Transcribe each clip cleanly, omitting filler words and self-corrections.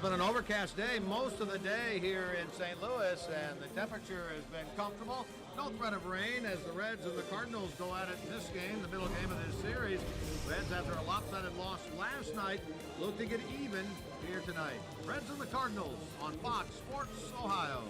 been an overcast day most of the day here in St. Louis, and the temperature has been comfortable. No threat of rain as the Reds and the Cardinals go at it in this game, the middle game of this series. Reds, after a lopsided loss last night, look to get even here tonight. Reds and the Cardinals on Fox Sports Ohio.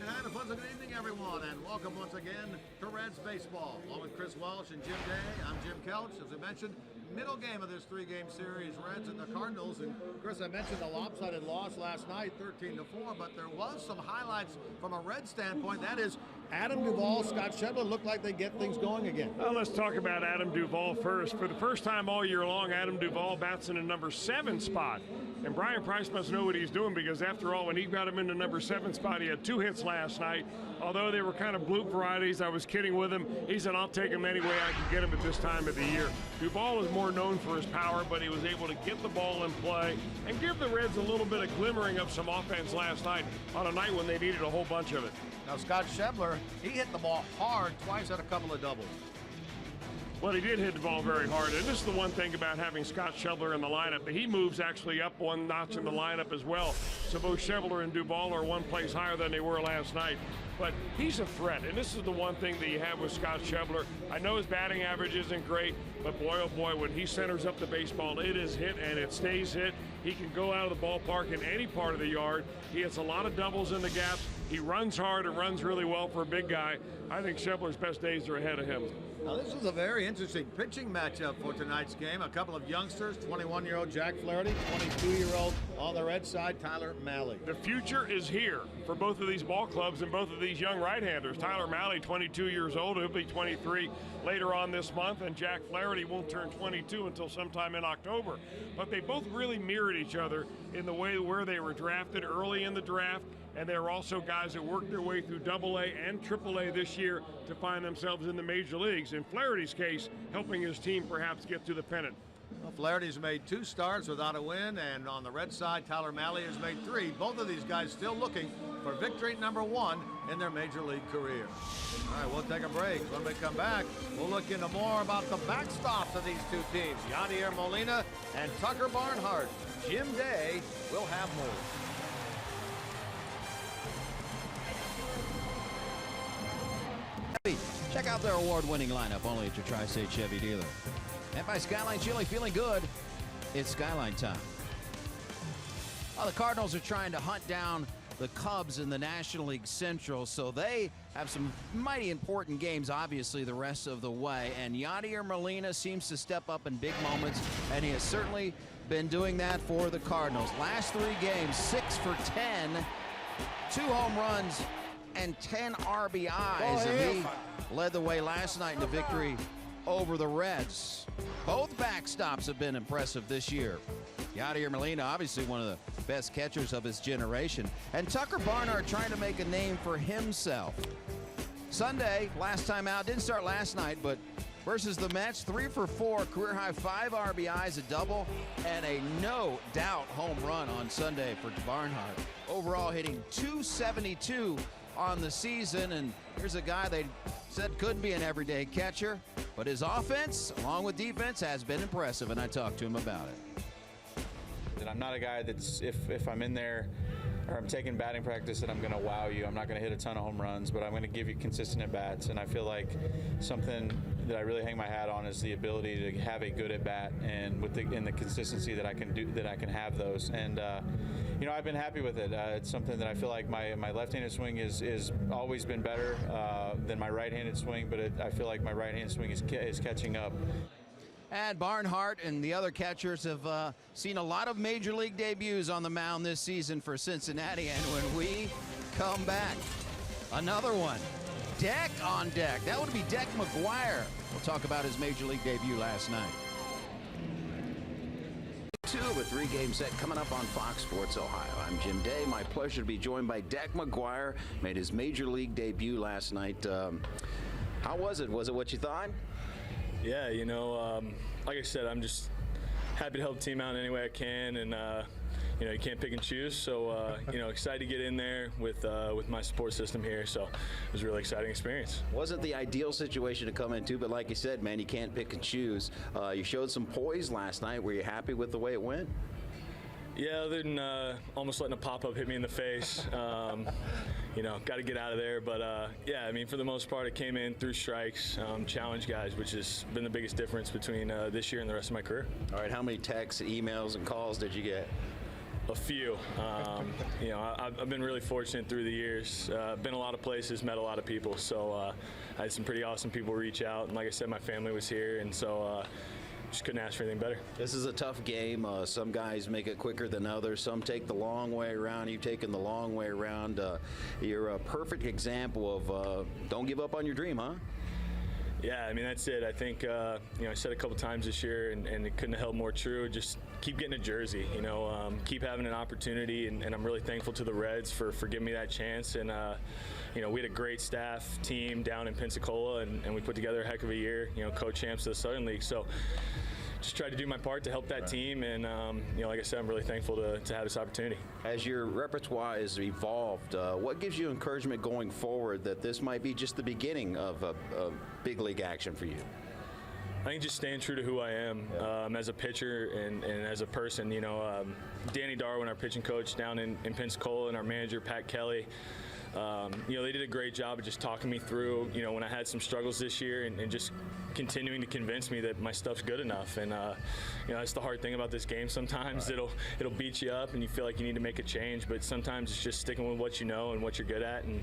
And a pleasant good evening, everyone, and welcome once again to Reds Baseball. Along with Chris Welsh and Jim Day, I'm Jim Kelch. As I mentioned, middle game of this three-game series, Reds and the Cardinals. And Chris, I mentioned the lopsided loss last night, 13-4, but there was some highlights from a Red standpoint. That is, Adam Duvall, Scott Schebler looked like they get things going again. Well, let's talk about Adam Duvall first. For the first time all year long, Adam Duvall bats in the number 7 spot. And Brian Price must know what he's doing, because after all, when he got him in the number 7 spot, he had 2 hits last night. Although they were kind of bloop varieties, I was kidding with him. He said, I'll take him any way I can get him at this time of the year. Duvall is more known for his power, but he was able to get the ball in play and give the Reds a little bit of glimmering of some offense last night on a night when they needed a whole bunch of it. Now, Scott Schebler, he hit the ball hard twice, had a couple of doubles. Well, he did hit the ball very hard, and this is the one thing about having Scott Schebler in the lineup, that he moves actually up one notch in the lineup as well. So both Schebler and Duvall are one place higher than they were last night. But he's a threat, and this is the one thing that you have with Scott Schebler. I know his batting average isn't great, but boy, oh boy, when he centers up the baseball, it is hit and it stays hit. He can go out of the ballpark in any part of the yard. He hits a lot of doubles in the gaps. He runs hard and runs really well for a big guy. I think Schebler's best days are ahead of him. Now, this is a very interesting pitching matchup for tonight's game. A couple of youngsters, 21-year-old Jack Flaherty, 22-year-old on the Red side, Tyler Mahle. The future is here for both of these ball clubs and both of these young right-handers. Tyler Mahle, 22 years old, he'll be 23 later on this month, and Jack Flaherty won't turn 22 until sometime in October. But they both really mirrored each other in the way where they were drafted early in the draft, and they're also guys that worked their way through AA and AAA this year to find themselves in the major leagues. In Flaherty's case, helping his team perhaps get to the pennant. Well, Flaherty's made 2 starts without a win, and on the Red side, Tyler Mahle has made 3. Both of these guys still looking for victory number 1 in their major league career. All right, we'll take a break. When we come back, we'll look into more about the backstops of these two teams, Yadier Molina and Tucker Barnhart. Jim Day will have more. Check out their award-winning lineup only at your Tri-State Chevy dealer. And by Skyline Chili, feeling good, it's Skyline time. Well, the Cardinals are trying to hunt down the Cubs in the National League Central, so they have some mighty important games, obviously, the rest of the way. And Yadier Molina seems to step up in big moments, and he has certainly been doing that for the Cardinals. Last 3 games, 6 for 10, 2 home runs, and 10 RBIs. And he led the way last night in the victory over the Reds. Both backstops have been impressive this year. Yadier Molina, obviously one of the best catchers of his generation. And Tucker Barnhart trying to make a name for himself. Sunday, last time out, didn't start last night, but versus the Mets, 3 for 4, career high 5 RBIs, a double, and a no-doubt home run on Sunday for Barnhart. Overall hitting .272 on the season, and here's a guy they said couldn't be an everyday catcher, but his offense, along with defense, has been impressive, and I talked to him about it. And I'm not a guy that's, if I'm in there or I'm taking batting practice, that I'm going to wow you. I'm not going to hit a ton of home runs, but I'm going to give you consistent at-bats. And I feel like something that I really hang my hat on is the ability to have a good at-bat, and with the consistency that I can do, that I can have those. And you know, I've been happy with it. It's something that I feel like my left-handed swing is always been better than my right-handed swing, but I feel like my right-handed swing is catching up. And Barnhart and the other catchers have seen a lot of major league debuts on the mound this season for Cincinnati. And when we come back, another one, Deck on deck. That would be Deck McGuire. We'll talk about his major league debut last night. 2 of a 3-game set coming up on Fox Sports Ohio. I'm Jim Day. My pleasure to be joined by Deck McGuire. Made his major league debut last night. How was it? Was it what you thought? Yeah, you know, like I said, I'm just happy to help the team out in any way I can, and you know, you can't pick and choose. So you know, excited to get in there with my support system here. So it was a really exciting experience. Wasn't the ideal situation to come into, but like you said, man, you can't pick and choose. You showed some poise last night. Were you happy with the way it went? Yeah, other than almost letting a pop-up hit me in the face, you know, got to get out of there. But yeah, I mean, for the most part, it came in through strikes, challenge guys, which has been the biggest difference between this year and the rest of my career. All right, how many texts, emails, and calls did you get? A few. You know, I've been really fortunate through the years. Been a lot of places, met a lot of people. So I had some pretty awesome people reach out, and like I said, my family was here, and so just couldn't ask for anything better. This is a tough game. Some guys make it quicker than others. Some take the long way around. You've taken the long way around. You're a perfect example of don't give up on your dream, huh? Yeah, I mean, that's it. I think, you know, I said a couple times this year, and it couldn't have held more true. Just keep getting a jersey, you know, keep having an opportunity, and I'm really thankful to the Reds for giving me that chance. And, you know, we had a great staff team down in Pensacola, and we put together a heck of a year, you know, co-champs of the Southern League. So just tried to do my part to help that team, and, you know, like I said, I'm really thankful to have this opportunity. As your repertoire has evolved, what gives you encouragement going forward that this might be just the beginning of a big league action for you? I think just staying true to who I am as a pitcher and as a person. You know, Danny Darwin, our pitching coach down in Pensacola, and our manager, Pat Kelly, you know, they did a great job of just talking me through, you know, when I had some struggles this year, and just continuing to convince me that my stuff's good enough. And, you know, that's the hard thing about this game. Sometimes it'll beat you up and you feel like you need to make a change, but sometimes it's just sticking with what you know and what you're good at, and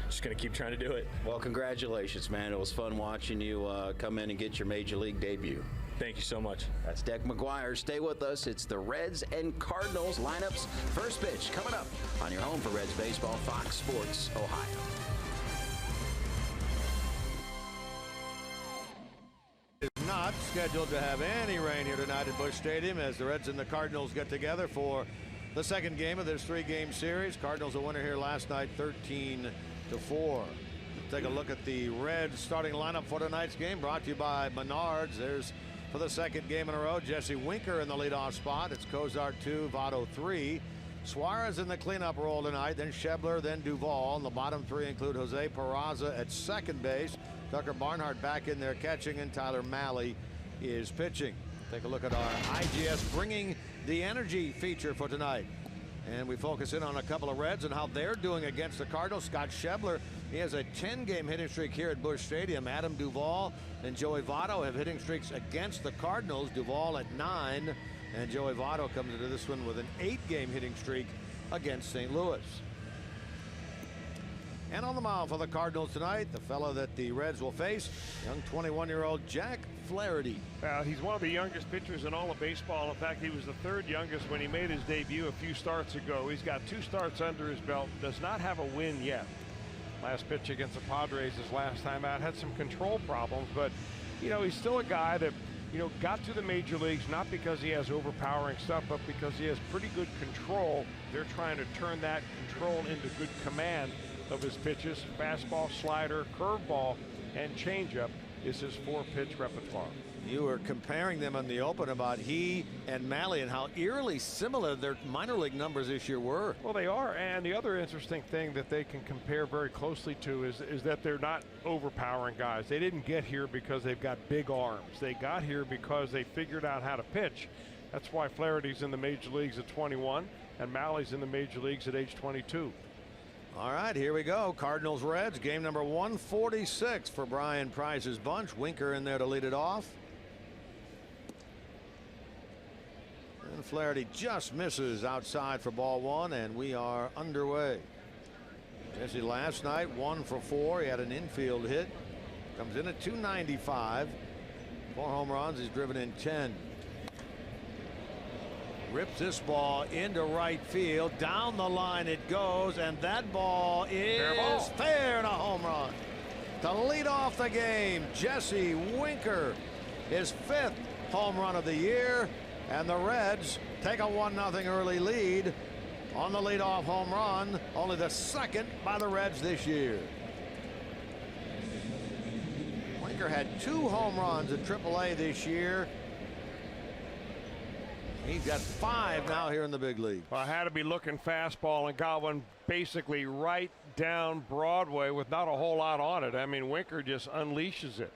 just going to keep trying to do it. Well, congratulations, man. It was fun watching you come in and get your Major League debut. Thank you so much. That's Deck McGuire. Stay with us. It's the Reds and Cardinals lineups. First pitch coming up on your home for Reds baseball, Fox Sports Ohio. Is not scheduled to have any rain here tonight at Busch Stadium as the Reds and the Cardinals get together for the second game of this three-game series. Cardinals a winner here last night, 13-4. Take a look at the Reds starting lineup for tonight's game, brought to you by Menards. There's, for the second game in a row, Jesse Winker in the leadoff spot. It's Cozart 2, Votto 3. Suarez in the cleanup role tonight, then Schebler, then Duvall. And the bottom three include Jose Peraza at second base, Tucker Barnhart back in there catching, and Tyler Mahle is pitching. Take a look at our IGS bringing the energy feature for tonight. And we focus in on a couple of Reds and how they're doing against the Cardinals. Scott Schebler, he has a 10-game hitting streak here at Busch Stadium. Adam Duvall and Joey Votto have hitting streaks against the Cardinals. Duvall at 9, and Joey Votto comes into this one with an 8-game hitting streak against St. Louis. And on the mound for the Cardinals tonight, the fellow that the Reds will face, young 21-year-old Jack Flaherty. He's one of the youngest pitchers in all of baseball. In fact, he was the third youngest when he made his debut a few starts ago. He's got 2 starts under his belt, does not have a win yet. Last pitch against the Padres his last time out, had some control problems, but you know, he's still a guy that, you know, got to the major leagues not because he has overpowering stuff, but because he has pretty good control. They're trying to turn that control into good command of his pitches. Fastball, slider, curveball, and changeup is his 4-pitch repertoire. You were comparing them in the open about he and Mahle and how eerily similar their minor league numbers this year were. Well, they are, and the other interesting thing that they can compare very closely to is that they're not overpowering guys. They didn't get here because they've got big arms. They got here because they figured out how to pitch. That's why Flaherty's in the major leagues at 21 and Mahle's in the major leagues at age 22. All right, here we go. Cardinals Reds, game number 146 for Brian Price's bunch. Winker in there to lead it off. And Flaherty just misses outside for ball 1, and we are underway. Jesse last night 1 for 4. He had an infield hit. Comes in at 295. 4 home runs. He's driven in 10. Rips this ball into right field. Down the line it goes, and that ball is fair and a home run. To lead off the game, Jesse Winker, his 5th home run of the year, and the Reds take a 1-0 early lead on the leadoff home run, only the 2nd by the Reds this year. Winker had 2 home runs at AAA this year. He's got 5 now here in the big league. Well, I had to be looking fastball and got one basically right down Broadway with not a whole lot on it. I mean, Winker just unleashes it.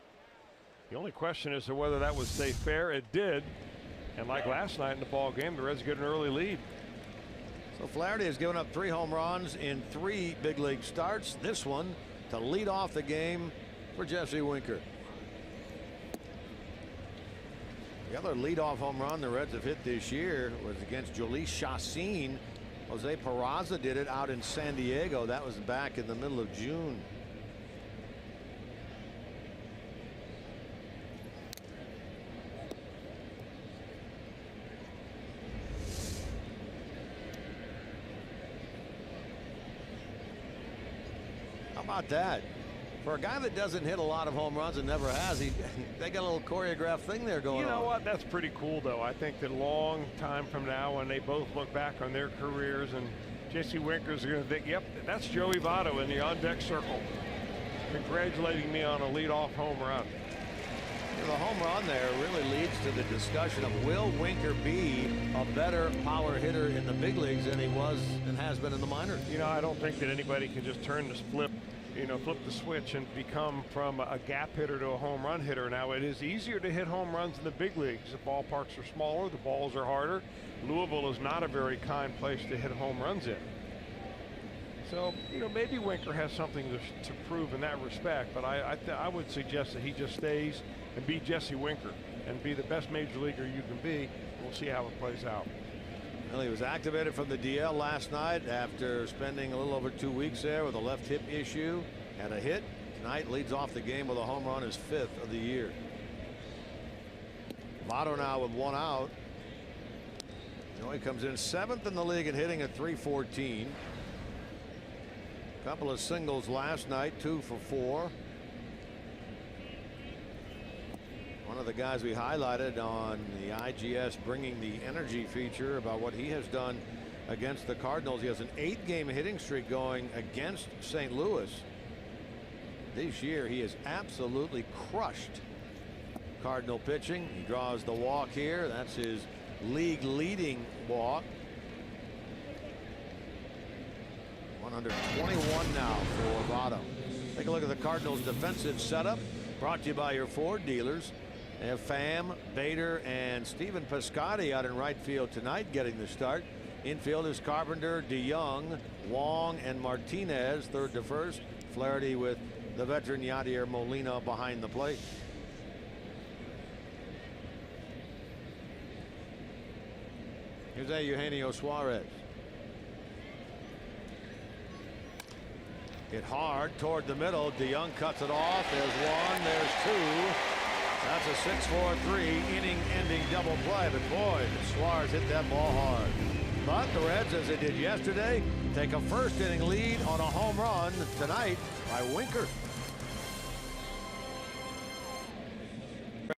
The only question is whether that would stay fair. It did. And like last night in the ball game, the Reds get an early lead. So Flaherty has given up 3 home runs in 3 big league starts. This one to lead off the game for Jesse Winker. The other leadoff home run the Reds have hit this year was against Jhoulys Chacín. Jose Peraza did it out in San Diego. That was back in the middle of June. How about that? For a guy that doesn't hit a lot of home runs and never has, they got a little choreographed thing there going on. You know what? That's pretty cool, though. I think that a long time from now, when they both look back on their careers, and Jesse Winker's going to think, yep, that's Joey Votto in the on-deck circle, congratulating me on a leadoff home run. The home run there really leads to the discussion of, will Winker be a better power hitter in the big leagues than he was and has been in the minors? You know, I don't think that anybody can just turn this flip the switch and become from a gap hitter to a home run hitter. Now, it is easier to hit home runs in the big leagues. The ballparks are smaller, the balls are harder. Louisville is not a very kind place to hit home runs in. So, you know, maybe Winker has something to prove in that respect, but I would suggest that he just stays and be Jesse Winker and be the best major leaguer you can be. We'll see how it plays out. Well, he was activated from the DL last night after spending a little over 2 weeks there with a left hip issue. Had a hit. Tonight leads off the game with a home run, his 5th of the year. Votto now with 1 out. He comes in 7th in the league in hitting at .314. Couple of singles last night, 2 for 4. One of the guys we highlighted on the IGS Bringing the Energy feature about what he has done against the Cardinals. He has an 8-game hitting streak going against St. Louis. This year he has absolutely crushed Cardinal pitching. He draws the walk here. That's his league leading walk. 121 now for Votto. Take a look at the Cardinals defensive setup, brought to you by your Ford dealers. They have Pham, Bader, and Stephen Piscotty out in right field tonight getting the start. Infield is Carpenter, DeYoung, Wong, and Martinez, third to first. Flaherty with the veteran Yadier Molina behind the plate. Here's Eugenio Suarez. Hit hard toward the middle. DeYoung cuts it off. There's 1, there's 2. That's a 6-4-3 inning-ending double play. But boy, Suarez hit that ball hard. But the Reds, as they did yesterday, take a first-inning lead on a home run tonight by Winker.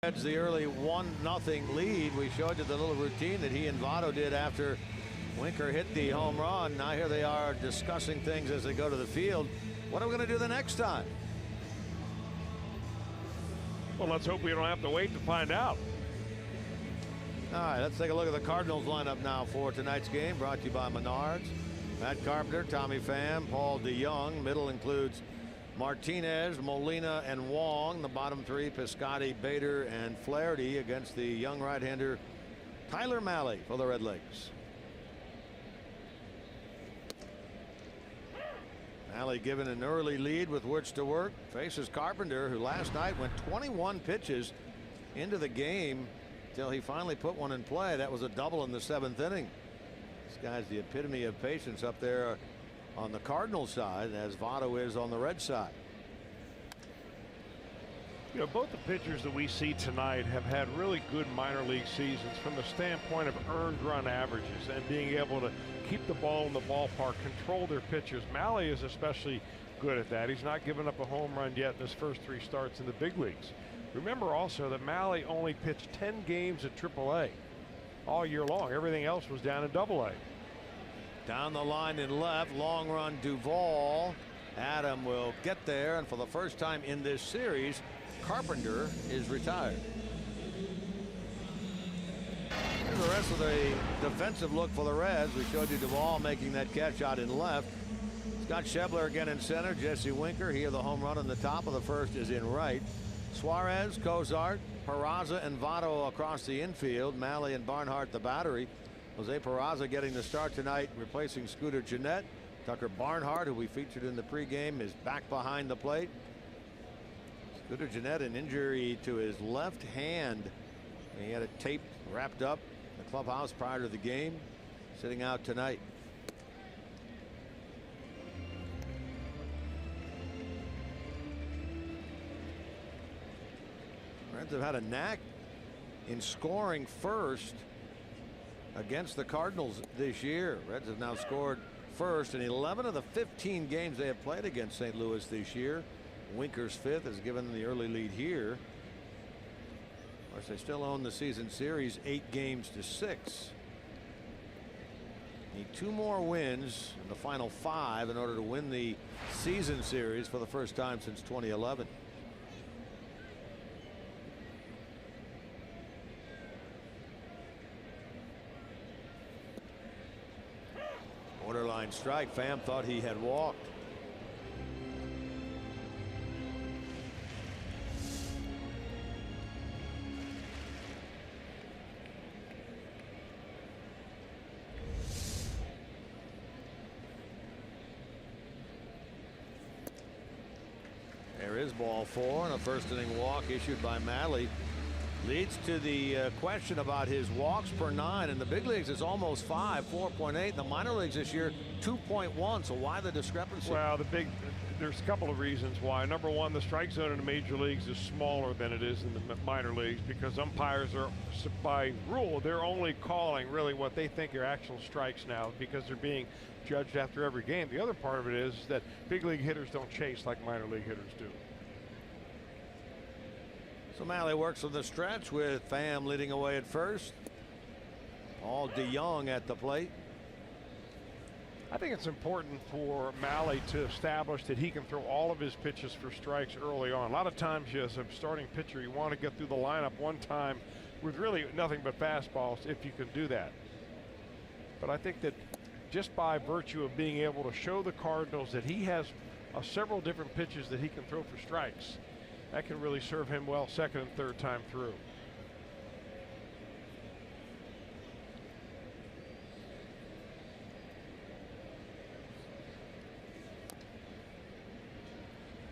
Reds the early 1-0 lead. We showed you the little routine that he and Votto did after Winker hit the home run. Now here they are discussing things as they go to the field. What are we going to do the next time? Well, let's hope we don't have to wait to find out. All right, let's take a look at the Cardinals lineup now for tonight's game, brought to you by Menards. Matt Carpenter, Tommy Pham, Paul DeYoung. Middle includes Martinez, Molina, and Wong. The bottom 3, Piscotty, Bader, and Flaherty against the young right-hander Tyler Mahle for the Redlegs. Mahle given an early lead with which to work. Faces Carpenter, who last night went 21 pitches into the game until he finally put one in play. That was a double in the 7th inning. This guy's the epitome of patience up there on the Cardinals side, as Votto is on the Red side. You know, both the pitchers that we see tonight have had really good minor league seasons from the standpoint of earned run averages and being able to keep the ball in the ballpark, control their pitches. Mahle is especially good at that. He's not given up a home run yet in his first 3 starts in the big leagues. Remember also that Mahle only pitched 10 games at AAA all year long. Everything else was down in AA. Down the line in left, long run Duvall. Adam will get there, and for the first time in this series, Carpenter is retired. Here's the rest of the defensive look for the Reds. We showed you Duvall making that catch out in left. Scott Schebler again in center. Jesse Winker, he of the home run on the top of the first, is in right. Suarez, Cozart, Peraza and Votto across the infield. Mahle and Barnhart the battery. Jose Peraza getting the start tonight, replacing Scooter Gennett. Tucker Barnhart, who we featured in the pregame, is back behind the plate. Scooter Gennett, an injury to his left hand. He had a tape wrapped up in the clubhouse prior to the game, sitting out tonight. Reds have had a knack in scoring first against the Cardinals this year. Reds have now scored first in 11 of the 15 games they have played against St. Louis this year. Winker's fifth has given them the early lead here. Of course, they still own the season series 8-6. Need 2 more wins in the final 5 in order to win the season series for the first time since 2011. Borderline strike. Pham thought he had walked. There is ball 4 and a first inning walk issued by Mahle. Leads to the question about his walks per 9. In the big leagues, it's almost 5, 4.8. In the minor leagues this year, 2.1. So why the discrepancy? Well, there's a couple of reasons why. Number one, the strike zone in the major leagues is smaller than it is in the minor leagues because umpires are, by rule, they're only calling really what they think are actual strikes now because they're being judged after every game. The other part of it is that big league hitters don't chase like minor league hitters do. So Mahle works on the stretch with Pham leading away at first. Paul DeJong at the plate. I think it's important for Mahle to establish that he can throw all of his pitches for strikes early on. A lot of times, as a starting pitcher, you want to get through the lineup one time with really nothing but fastballs if you can do that. But I think that just by virtue of being able to show the Cardinals that he has several different pitches that he can throw for strikes, that can really serve him well second and third time through.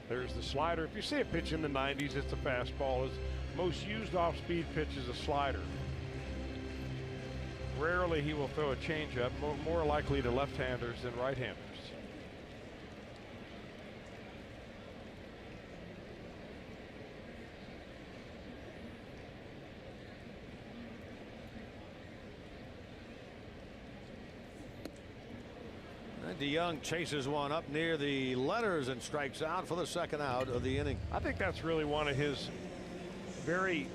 There's the slider. If you see a pitch in the 90s, it's a fastball. His most used off-speed pitch is a slider. Rarely he will throw a changeup, more likely to left-handers than right-handers. DeJong chases one up near the letters and strikes out for the second out of the inning. I think that's really one of his very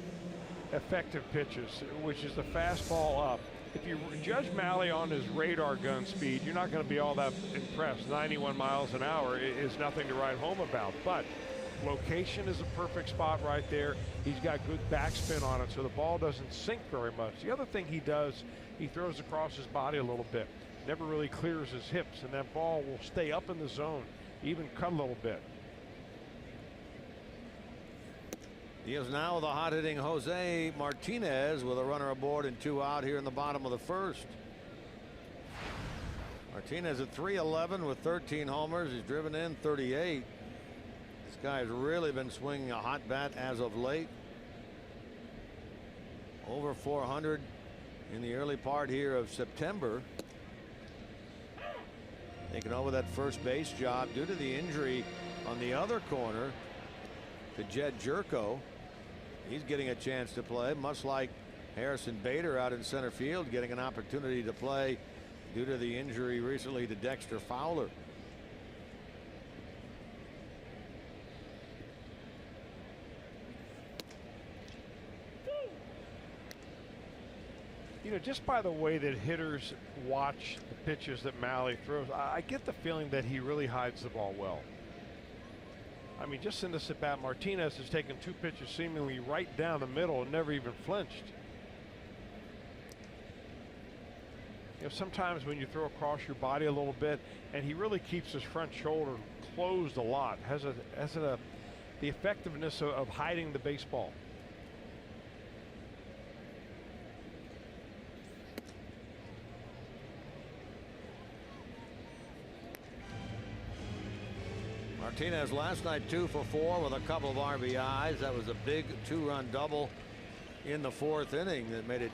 effective pitches, which is the fastball up. If you judge Mahle on his radar gun speed, you're not going to be all that impressed. 91 miles an hour is nothing to write home about, but location is a perfect spot right there. He's got good backspin on it, so the ball doesn't sink very much. The other thing he does, he throws across his body a little bit. Never really clears his hips, and that ball will stay up in the zone, even cut a little bit. He is now the hot-hitting Jose Martinez with a runner aboard and 2 out here in the bottom of the first. Martinez at .311 with 13 homers. He's driven in 38. This guy has really been swinging a hot bat as of late. Over 400 in the early part here of September. Taking over that first base job due to the injury on the other corner to Jed Jerko. He's getting a chance to play, much like Harrison Bader out in center field, getting an opportunity to play due to the injury recently to Dexter Fowler. You know, just by the way that hitters watch the pitches that Mahle throws, I get the feeling that he really hides the ball well. I mean, just in this at bat, Martinez has taken 2 pitches seemingly right down the middle and never even flinched. You know, sometimes when you throw across your body a little bit, and he really keeps his front shoulder closed a lot, has the effectiveness of hiding the baseball. Martinez last night 2 for 4 with a couple of RBIs. That was a big 2-run double in the 4th inning that made it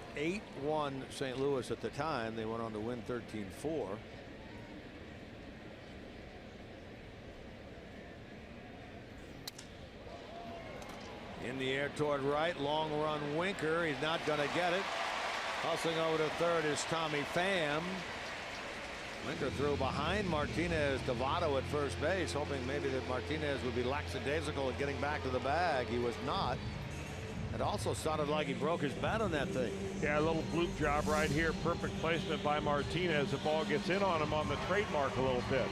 8-1 St. Louis at the time. They went on to win 13-4. In the air toward right, long run Winker. He's not going to get it. Hustling over to third is Tommy Pham. Winker threw behind Martinez to Votto at first base, hoping maybe that Martinez would be lackadaisical at getting back to the bag. He was not. It also sounded like he broke his bat on that thing. Yeah, a little fluke job right here. Perfect placement by Martinez. The ball gets in on him on the trademark a little bit.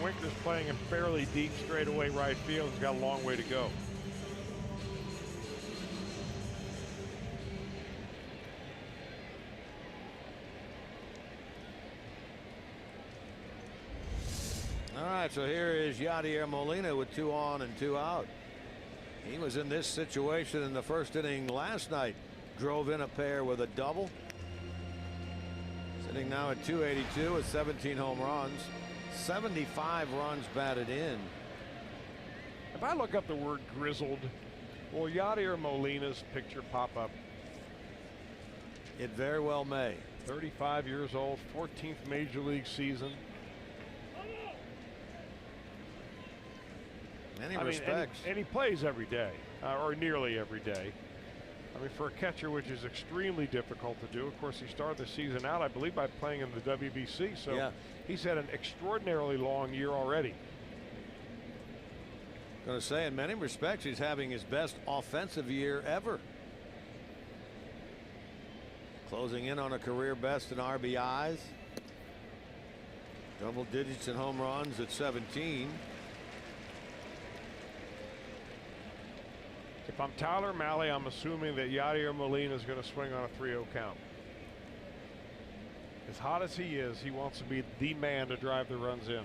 Winker's playing in fairly deep straightaway right field. He's got a long way to go. All right, so here is Yadier Molina with 2 on and 2 out. He was in this situation in the 1st inning last night. Drove in a pair with a double. Sitting now at 282 with 17 home runs. 75 runs batted in. If I look up the word grizzled, will Yadier Molina's picture pop up? It very well may. 35 years old, 14th major league season. Many respects. And he plays every day, or nearly every day. I mean, for a catcher, which is extremely difficult to do. Of course, he started the season out, I believe, by playing in the WBC. So yeah, he's had an extraordinarily long year already. Going to say, in many respects, he's having his best offensive year ever. Closing in on a career best in RBIs. Double digits in home runs at 17. If I'm Tyler Mahle, I'm assuming that Yadier Molina is going to swing on a 3-0 count. As hot as he is, he wants to be the man to drive the runs in.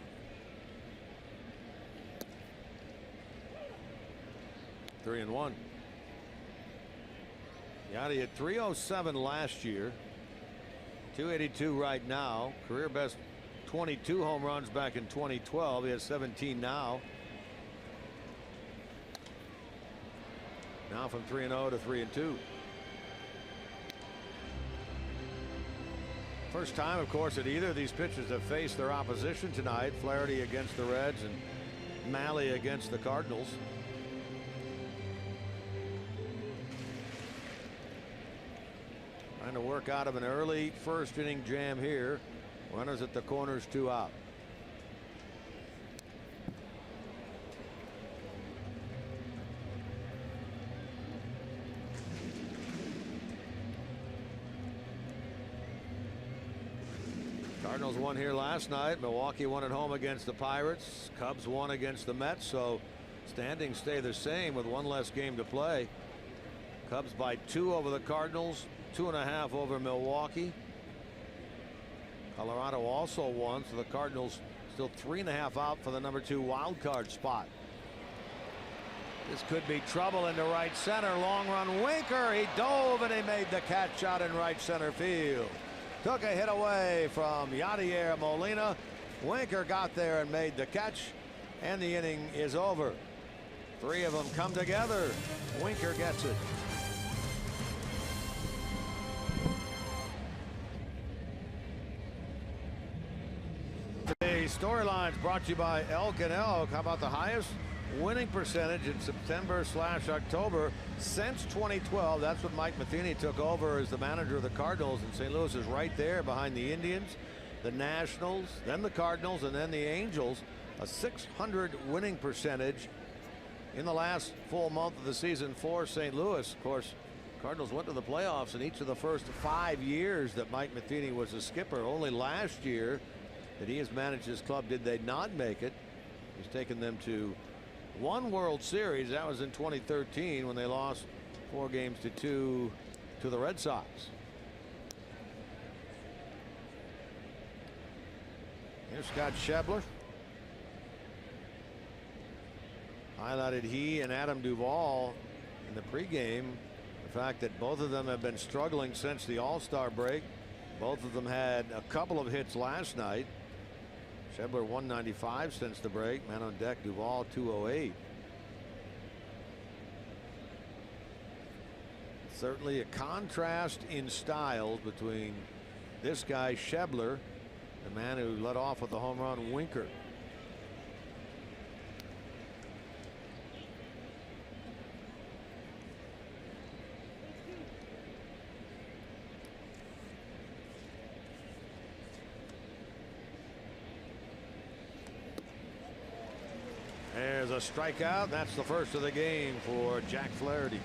3-1. Yadier had 307 last year. 282 right now. Career best 22 home runs back in 2012. He has 17 now. Now from 3-0 to 3-2. First time, of course, that either of these pitchers have faced their opposition tonight. Flaherty against the Reds and Mahle against the Cardinals. Trying to work out of an early 1st inning jam here. Runners at the corners, 2 out. Cardinals won here last night. Milwaukee won at home against the Pirates. Cubs won against the Mets. So standings stay the same with 1 less game to play. Cubs by 2 over the Cardinals, 2.5 over Milwaukee. Colorado also won, so the Cardinals still 3.5 out for the number 2 wild card spot. This could be trouble into right center. Long run Winker. He dove and he made the catch out in right center field. Took a hit away from Yadier Molina. Winker got there and made the catch, and the inning is over. 3 of them come together. Winker gets it. The storylines brought to you by Elk and Elk. How about the highest winning percentage in September/October since 2012? That's when Mike Matheny took over as the manager of the Cardinals, and St. Louis is right there behind the Indians, the Nationals, then the Cardinals, and then the Angels. A .600 winning percentage in the last full month of the season for St. Louis. Of course, Cardinals went to the playoffs in each of the first 5 years that Mike Matheny was a skipper. Only last year that he has managed his club did they not make it. He's taken them to 1 World Series. That was in 2013 when they lost 4-2 to the Red Sox. Here's Scott Schebler. Highlighted he and Adam Duvall in the pregame. The fact that both of them have been struggling since the All-Star break. Both of them had a couple of hits last night. Schebler 195 since the break. Man on deck, Duvall 208. Certainly a contrast in styles between this guy Schebler, the man who led off with the home run, Winker. There's a strikeout. That's the first of the game for Jack Flaherty.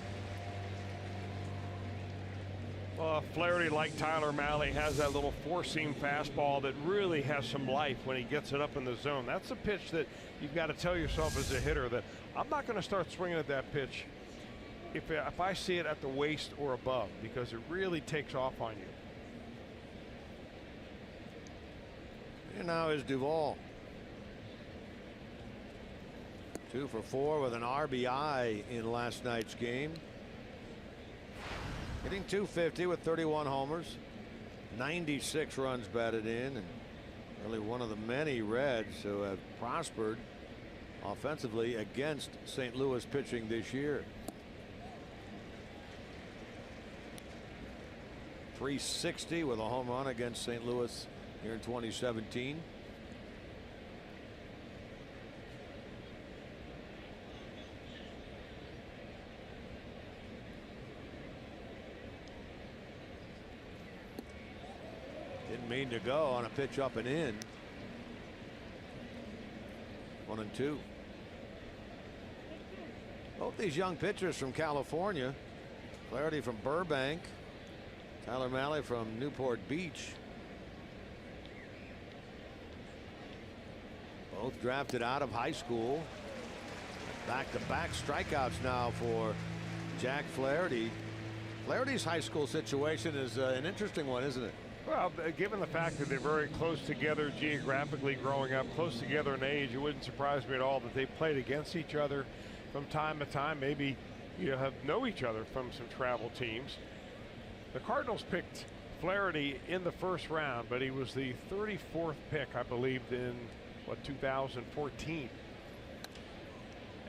Well, Flaherty, like Tyler Mahle, has that little four-seam fastball that really has some life when he gets it up in the zone. That's a pitch that you've got to tell yourself as a hitter that I'm not going to start swinging at that pitch if I see it at the waist or above, because it really takes off on you. And now is Duvall. 2 for 4 with an RBI in last night's game. Hitting .250 with 31 homers, 96 runs batted in, and really one of the many Reds who have prospered offensively against St. Louis pitching this year. .360 with a home run against St. Louis here in 2017. Didn't mean to go on a pitch up and in. 1-2. Both these young pitchers from California. Flaherty from Burbank. Tyler Mahle from Newport Beach. Both drafted out of high school. Back-to-back strikeouts now for Jack Flaherty. Flaherty's high school situation is an interesting one, isn't it? Well, given the fact that they're very close together geographically growing up, close together in age, it wouldn't surprise me at all that they played against each other from time to time. Maybe know each other from some travel teams. The Cardinals picked Flaherty in the first round, but he was the 34th pick, I believe, in 2014.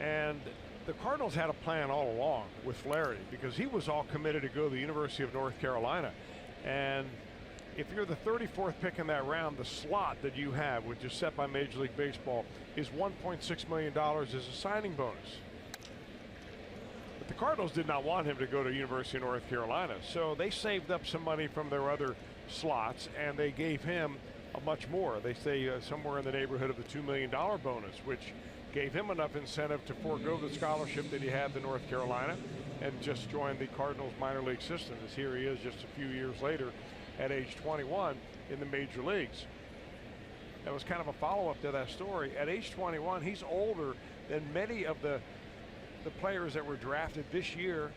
And the Cardinals had a plan all along with Flaherty because he was all committed to go to the University of North Carolina. And if you're the 34th pick in that round, the slot that you have, which is set by Major League Baseball, is $1.6 million as a signing bonus. But the Cardinals did not want him to go to University of North Carolina, so they saved up some money from their other slots, and they gave him a much more. They say somewhere in the neighborhood of the $2 million bonus, which gave him enough incentive to forego the scholarship that he had to North Carolina and just join the Cardinals minor league system, as here he is just a few years later at age 21 in the major leagues. That was kind of a follow-up to that story. At age 21, he's older than many of the players that were drafted this year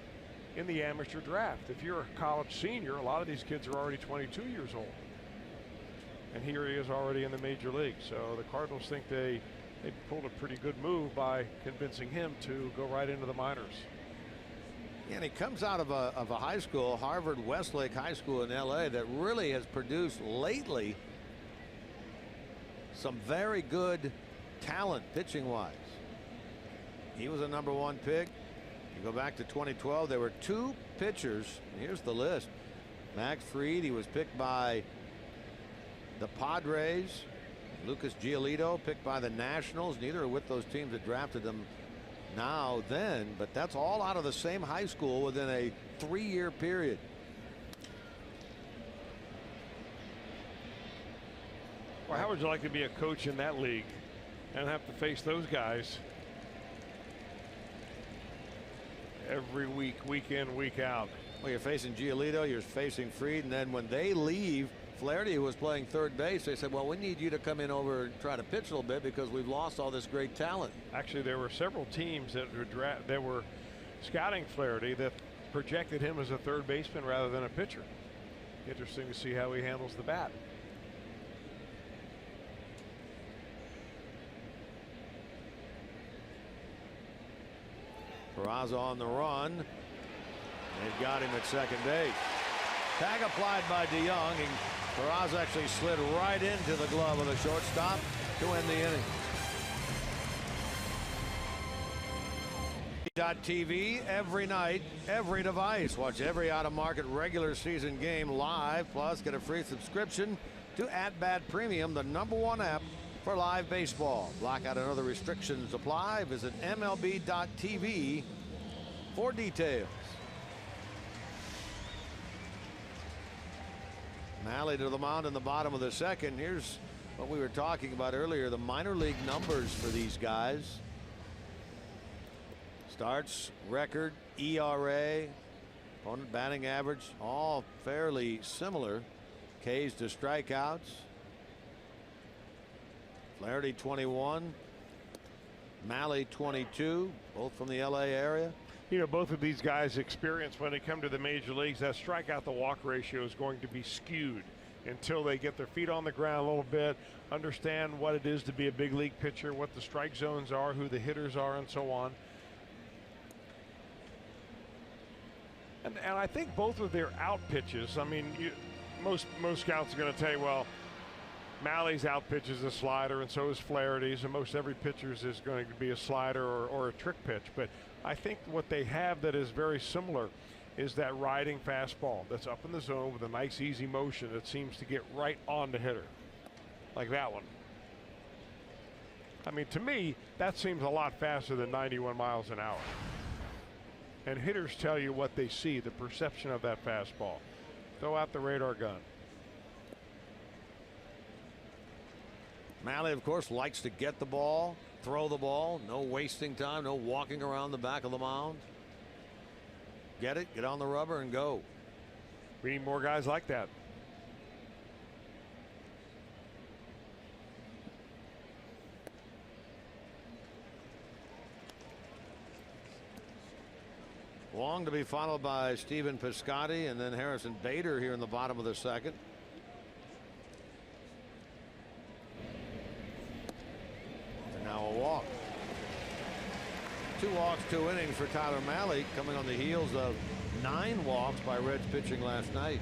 in the amateur draft. If you're a college senior, a lot of these kids are already 22 years old. And here he is already in the major league. So the Cardinals think they pulled a pretty good move by convincing him to go right into the minors. And he comes out of a high school, Harvard Westlake High School in LA, that really has produced lately some very good talent pitching wise. He was a #1 pick. You go back to 2012, there were 2 pitchers. Here's the list. Max Fried, he was picked by the Padres. Lucas Giolito picked by the Nationals. Neither are with those teams that drafted them then, but that's all out of the same high school within a 3-year period. Well, how would you like to be a coach in that league and have to face those guys every week, week in, week out? Well, you're facing Giolito, you're facing Fried, and then when they leave, Flaherty, who was playing third base, they said, well, we need you to come in over and try to pitch a little bit because we've lost all this great talent. Actually, there were several teams that were scouting Flaherty that projected him as a third baseman rather than a pitcher. Interesting to see how he handles the bat. Peraza on the run. They've got him at second base. Tag applied by DeYoung, and Faraz actually slid right into the glove of the shortstop to end the inning. TV every night, every device. Watch every out-of-market regular season game live. Plus, get a free subscription to @Bat Premium, the #1 app for live baseball. Blackout and other restrictions apply. Visit MLB.tv for details. Mahle to the mound in the bottom of the second. Here's what we were talking about earlier, the minor league numbers for these guys. Starts, record, ERA, opponent batting average, all fairly similar. Ks to strikeouts. Flaherty 21, Mahle 22, both from the LA area. You know, both of these guys experience when they come to the major leagues, that strikeout to walk ratio is going to be skewed until they get their feet on the ground a little bit, understand what it is to be a big league pitcher, what the strike zones are, who the hitters are, and so on. And I think both of their out pitches, I mean, most scouts are going to tell you, well, Mahle's out pitch is a slider, and so is Flaherty's, and most every pitcher's is going to be a slider or a trick pitch. But I think what they have that is very similar is that riding fastball that's up in the zone with a nice easy motion that seems to get right on the hitter, like that one. I mean, to me, that seems a lot faster than 91 miles an hour. And hitters tell you what they see, the perception of that fastball. Throw out the radar gun. Mahle, of course, likes to get the ball, throw the ball, no wasting time, no walking around the back of the mound. Get it, get on the rubber, and go. We need more guys like that. Long to be followed by Stephen Piscotty and then Harrison Bader here in the bottom of the second. And now a walk. 2 walks, 2 innings for Tyler Mahle, coming on the heels of 9 walks by Reds pitching last night.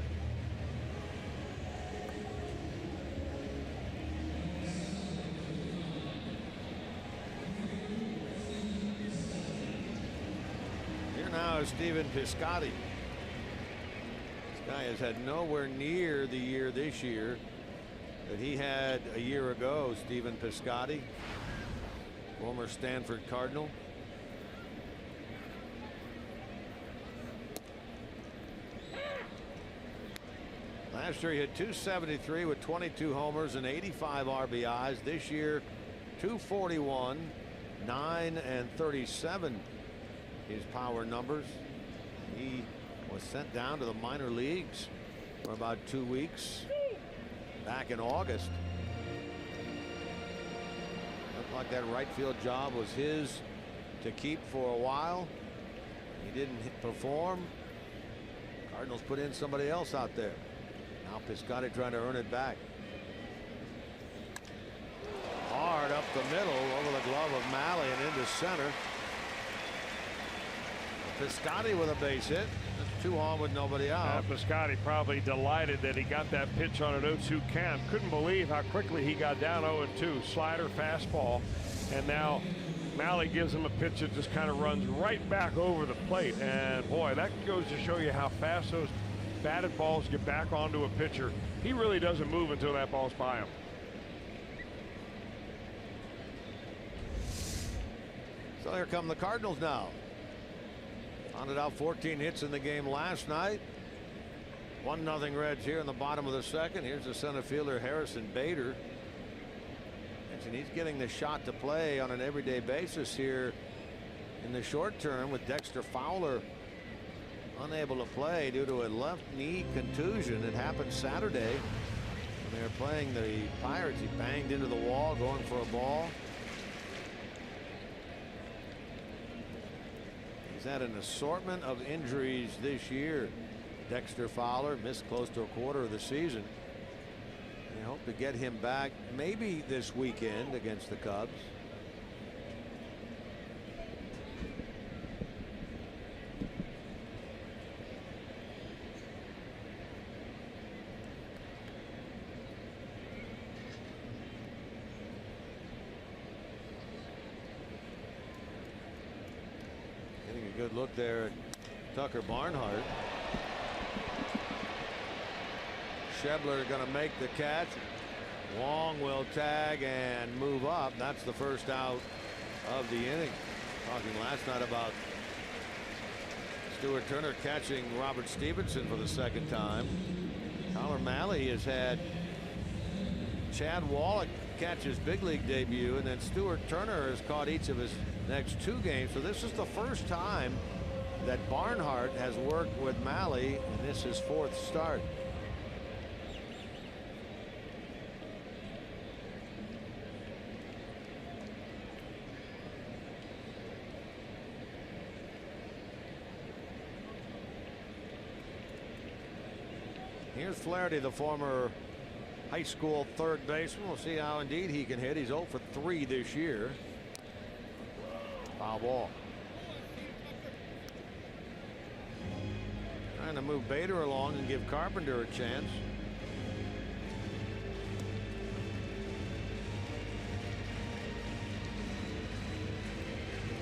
Now Stephen Piscotty. This guy has had nowhere near the year this year that he had a year ago. Stephen Piscotty, former Stanford Cardinal. Last year he had 273 with 22 homers and 85 RBIs. This year 241, 9 and 37. His power numbers. He was sent down to the minor leagues for about 2 weeks back in August. Looked like that right field job was his to keep for a while. He didn't perform. Cardinals put in somebody else out there. Now Piscotty trying to earn it back. Hard up the middle over the glove of Mahle and into center. Piscotty with a base hit. 2 on with nobody out. Piscotty probably delighted that he got that pitch on an 0-2 count. Couldn't believe how quickly he got down 0-2. Slider, fastball, and now Mahle gives him a pitch that just kind of runs right back over the plate. And boy, that goes to show you how fast those batted balls get back onto a pitcher. He really doesn't move until that ball's by him. So here come the Cardinals now. Pounded out 14 hits in the game last night. 1-0 Reds here in the bottom of the second. Here's the center fielder Harrison Bader. And he's getting the shot to play on an everyday basis here in the short term, with Dexter Fowler unable to play due to a left knee contusion. It happened Saturday when they were playing the Pirates. He banged into the wall going for a ball. He's had an assortment of injuries this year. Dexter Fowler missed close to a quarter of the season. They hope to get him back maybe this weekend against the Cubs. good look there at Tucker Barnhart. Schebler going to make the catch. Wong will tag and move up. That's the first out of the inning. Talking last night about Stuart Turner catching Robert Stevenson for the second time. Tyler Mahle has had Chad Wallach catch his big league debut, and then Stuart Turner has caught each of his next 2 games. So this is the first time that Barnhart has worked with Mahle, and this is his 4th start. Here's Flaherty, the former high school third baseman. We'll see how indeed he can hit. He's 0 for 3 this year. Foul ball. Trying to move Bader along and give Carpenter a chance.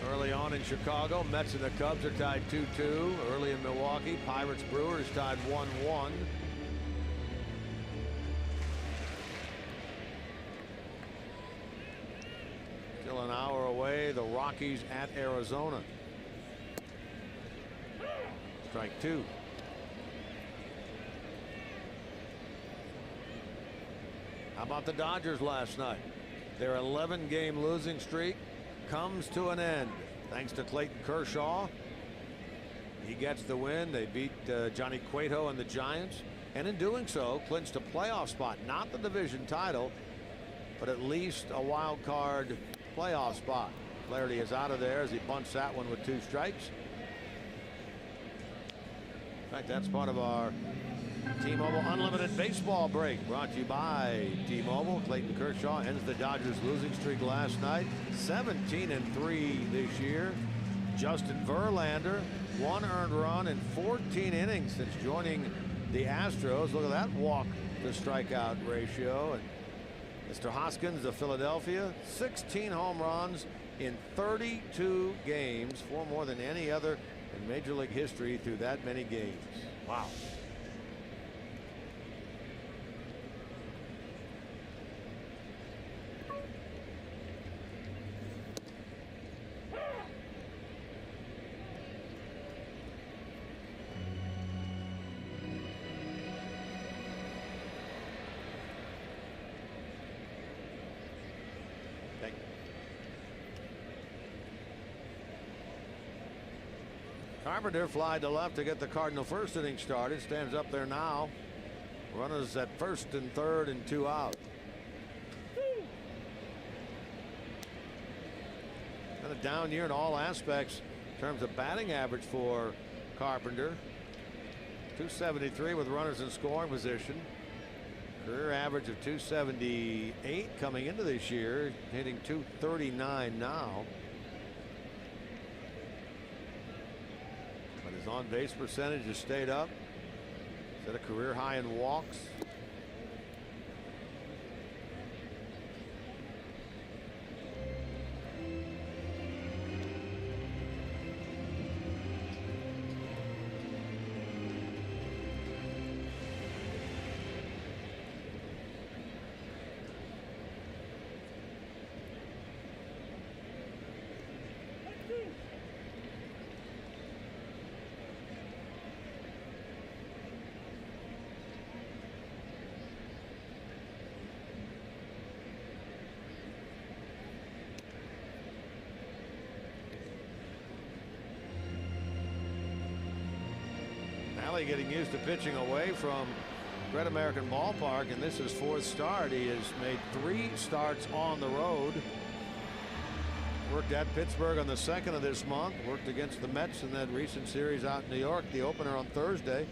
Early on in Chicago, Mets and the Cubs are tied 2-2. Early in Milwaukee, Pirates Brewers tied 1-1. Still an hour away, the Rockies at Arizona. Strike 2. How about the Dodgers last night? Their 11-game losing streak comes to an end thanks to Clayton Kershaw. He gets the win. They beat Johnny Cueto and the Giants, and in doing so clinched a playoff spot, not the division title, but at least a wild card playoff spot. Flaherty is out of there as he bunts that one with 2 strikes. In fact, that's part of our T-Mobile Unlimited Baseball break, brought to you by T-Mobile. Clayton Kershaw ends the Dodgers losing streak last night, 17-3 this year. Justin Verlander, 1 earned run in 14 innings since joining the Astros. Look at that walk to strikeout ratio. And Mr. Hoskins of Philadelphia, 16 home runs in 32 games, 4 more than any other in Major League history through that many games. Wow. Carpenter fly to left to get the Cardinal first inning started. Stands up there now. Runners at first and third and 2 out. Kind of down year in all aspects in terms of batting average for Carpenter. 273 with runners in scoring position. Career average of 278 coming into this year, hitting 239 now. But his on-base percentage has stayed up. Set a career high in walks. Getting used to pitching away from Great American Ballpark, and this is 4th start. He has made 3 starts on the road. Worked at Pittsburgh on the 2nd of this month. Worked against the Mets in that recent series out in New York, the opener on Thursday.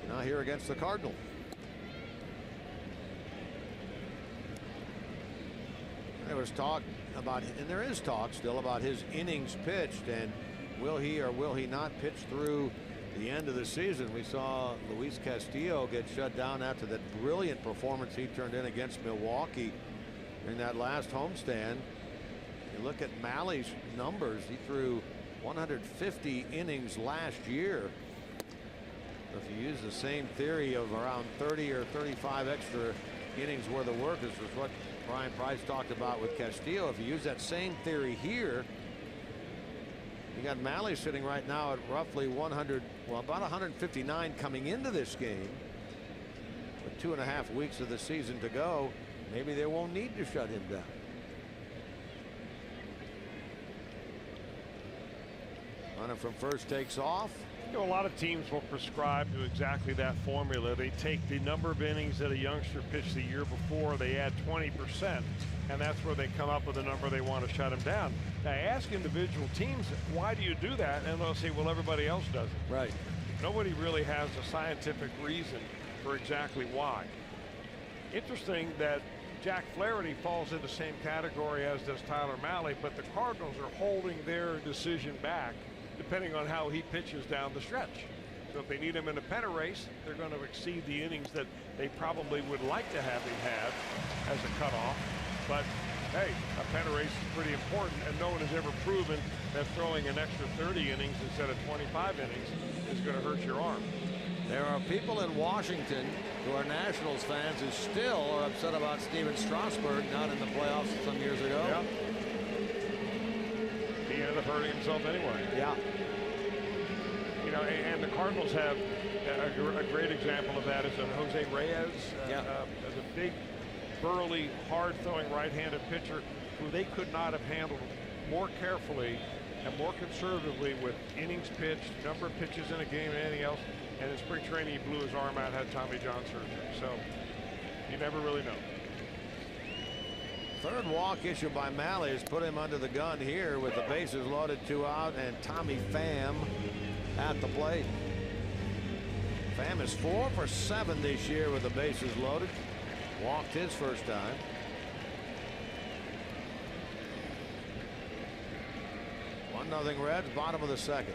Now here against the Cardinal. There was talk about, and there is talk still about his innings pitched, and will he or will he not pitch through the end of the season. We saw Luis Castillo get shut down after that brilliant performance he turned in against Milwaukee in that last homestand. You look at Mahle's numbers. He threw 150 innings last year. If you use the same theory of around 30 or 35 extra innings worth of work, this is what Brian Price talked about with Castillo. If you use that same theory here, you got Mahle sitting right now at roughly 100, well, about 159 coming into this game. With 2.5 weeks of the season to go, maybe they won't need to shut him down. Runner from first takes off. You know, a lot of teams will prescribe to exactly that formula. They take the number of innings that a youngster pitched the year before, they add 20%, and that's where they come up with the number they want to shut him down. Now, ask individual teams, why do you do that? And they'll say, well, everybody else does it. Right. Nobody really has a scientific reason for exactly why. Interesting that Jack Flaherty falls in the same category as does Tyler Mahle, but the Cardinals are holding their decision back depending on how he pitches down the stretch. So if they need him in a pennant race, they're going to exceed the innings that they probably would like to have him have as a cutoff. But hey, a pennant race is pretty important, and no one has ever proven that throwing an extra 30 innings instead of 25 innings is going to hurt your arm. There are people in Washington who are Nationals fans who still are upset about Steven Strasburg not in the playoffs some years ago. Yeah. He ended up hurting himself anyway. Yeah. You know, and the Cardinals have a great example of that is Jose Reyes, as a big, burly, hard-throwing right-handed pitcher who they could not have handled more carefully and more conservatively with innings pitched, number of pitches in a game, and anything else. And in spring training, he blew his arm out, had Tommy John surgery. So you never really know. Third walk issued by Mahle has put him under the gun here with the bases loaded, 2 out, and Tommy Pham at the plate. Pham is 4 for 7 this year with the bases loaded. Walked his first time. One nothing Reds, bottom of the second.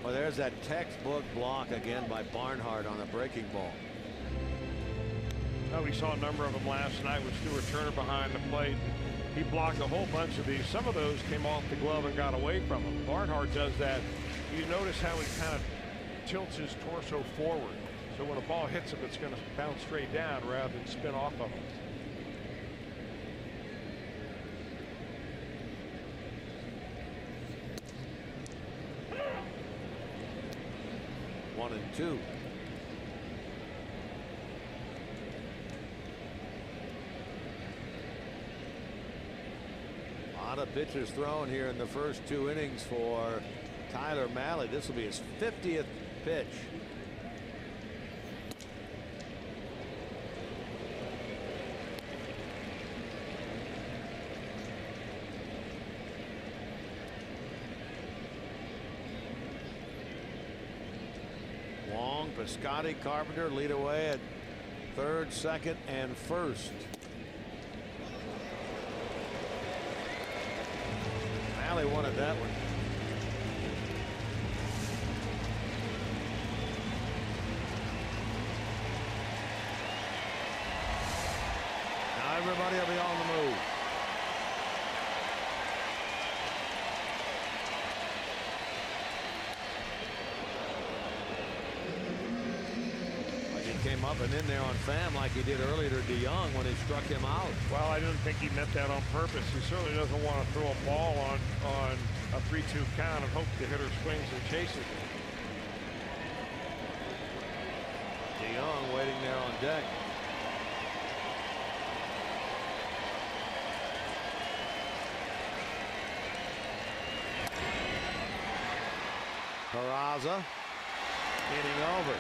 Well, there's that textbook block again by Barnhart on a breaking ball. We saw a number of them last night with Stuart Turner behind the plate. He blocked a whole bunch of these. Some of those came off the glove and got away from him. Barnhart does that. You notice how he kind of tilts his torso forward. So when a ball hits him, it's going to bounce straight down rather than spin off of him. One and two. A lot of pitches thrown here in the first 2 innings for Tyler Mahle. This will be his 50th pitch. Wong, Piscotty, Carpenter lead away at third, second, and first. Mahle wanted that one. Now everybody will be on the move. Came up and in there on Pham like he did earlier to DeYoung when he struck him out. Well, I didn't think he meant that on purpose. He certainly doesn't want to throw a ball on a 3-2 count and hope the hitter swings and chases it. DeYoung waiting there on deck. Peraza inning over.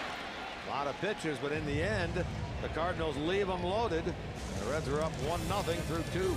A lot of pitches, but in the end, the Cardinals leave them loaded. The Reds are up 1-0 through 2.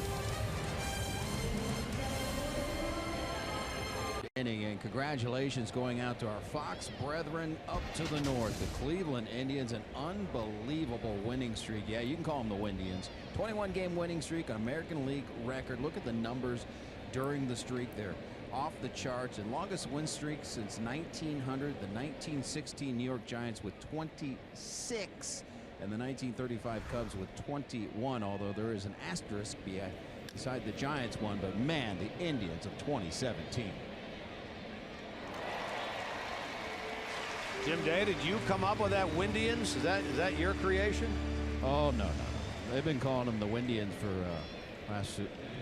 Inning, and congratulations going out to our Fox brethren up to the north, the Cleveland Indians. An unbelievable winning streak. Yeah, you can call them the Windians. 21-game winning streak, an American League record. Look at the numbers during the streak there. Off the charts, and longest win streak since 1900. The 1916 New York Giants with 26, and the 1935 Cubs with 21. Although there is an asterisk beside the Giants one, but man, the Indians of 2017. Jim Day, did you come up with that Windians? Is that your creation? Oh, no. They've been calling them the Windians for last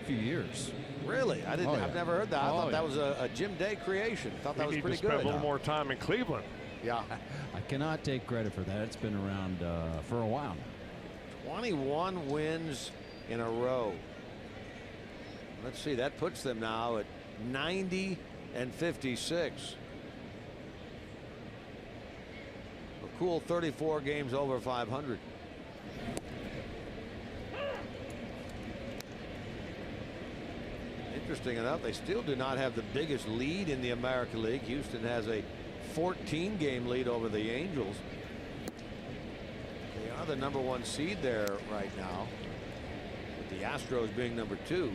few years. Really? I didn't. Oh, yeah. I've never heard that. I thought that yeah. was a Jim Day creation. Thought that was pretty good. Spend a little more time in Cleveland. Yeah. I cannot take credit for that. It's been around for a while now. 21 wins in a row. Let's see. That puts them now at 90 and 56. A cool 34 games over 500. Interesting enough, they still do not have the biggest lead in the American League. Houston has a 14-game lead over the Angels. They are the #1 seed there right now, with the Astros being #2.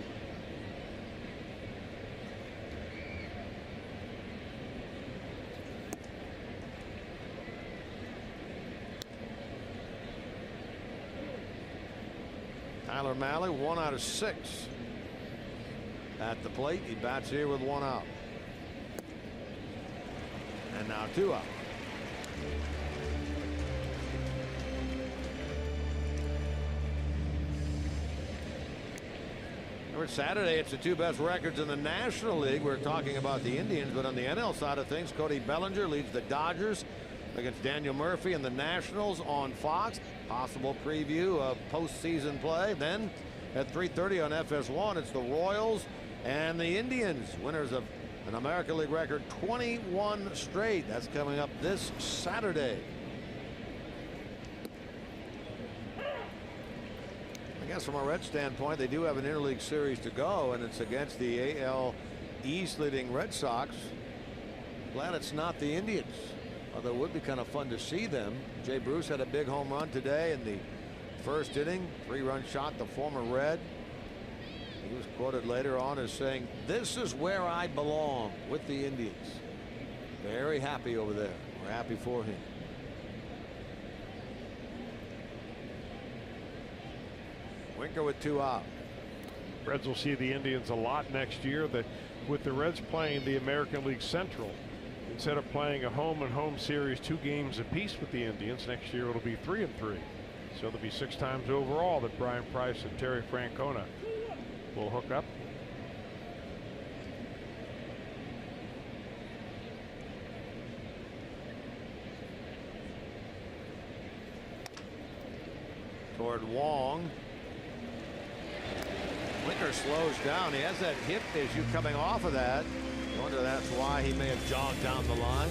Tyler Mahle, 1 out of 6 at the plate. He bats here with 1 out. And now 2 out. Remember, Saturday, it's the 2 best records in the National League. We're talking about the Indians, but on the NL side of things, Cody Bellinger leads the Dodgers against Daniel Murphy and the Nationals on Fox. Possible preview of postseason play. Then at 3:30 on FS1, it's the Royals and the Indians, winners of an American League record 21 straight. That's coming up this Saturday. I guess from a Red standpoint, they do have an interleague series to go, and it's against the AL East leading Red Sox. Glad it's not the Indians, although it would be kind of fun to see them. Jay Bruce had a big home run today in the first inning, 3-run shot, the former Red. He was quoted later on as saying, "This is where I belong, with the Indians." Very happy over there. We're happy for him. Winker with 2 out. Reds will see the Indians a lot next year. That with the Reds playing the American League Central, instead of playing a home series 2 games apiece with the Indians, next year it'll be 3-3. So there'll be 6 times overall that Brian Price and Terry Francona will hook up. Toward Wong. Winker slows down. He has that hip issue coming off of that. I wonder that's why he may have jogged down the line.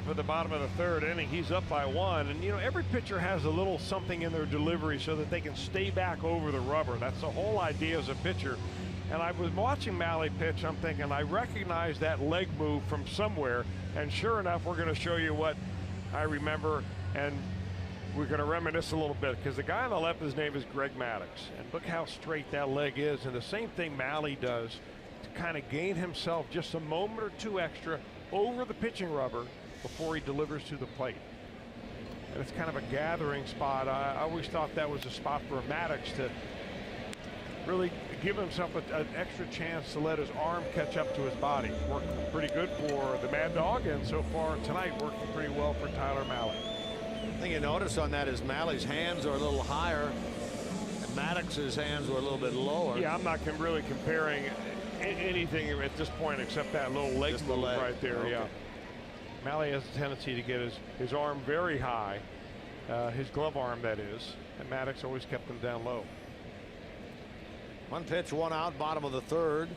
For the bottom of the 3rd inning, he's up by 1, and you know, every pitcher has a little something in their delivery so that they can stay back over the rubber. That's the whole idea as a pitcher. And I was watching Mahle pitch, I'm thinking, I recognize that leg move from somewhere, and sure enough, we're going to show you what I remember, and we're going to reminisce a little bit, because the guy on the left, his name is Greg Maddux, and look how straight that leg is. And the same thing Mahle does to kind of gain himself just a moment or 2 extra over the pitching rubber before he delivers to the plate. And it's kind of a gathering spot. I always thought that was a spot for Maddux to really give himself an extra chance to let his arm catch up to his body. Working pretty good for the Mad Dog, and so far tonight working pretty well for Tyler Mahle. The thing you notice on that is Malle's hands are a little higher, and Maddox's hands were a little bit lower. Yeah, I'm not really comparing anything at this point except that little leg Just move the leg. right there. Okay. Yeah. Mahle has a tendency to get his arm very high, his glove arm that is, and Maddux always kept him down low. 1 pitch, 1 out, bottom of the 3rd.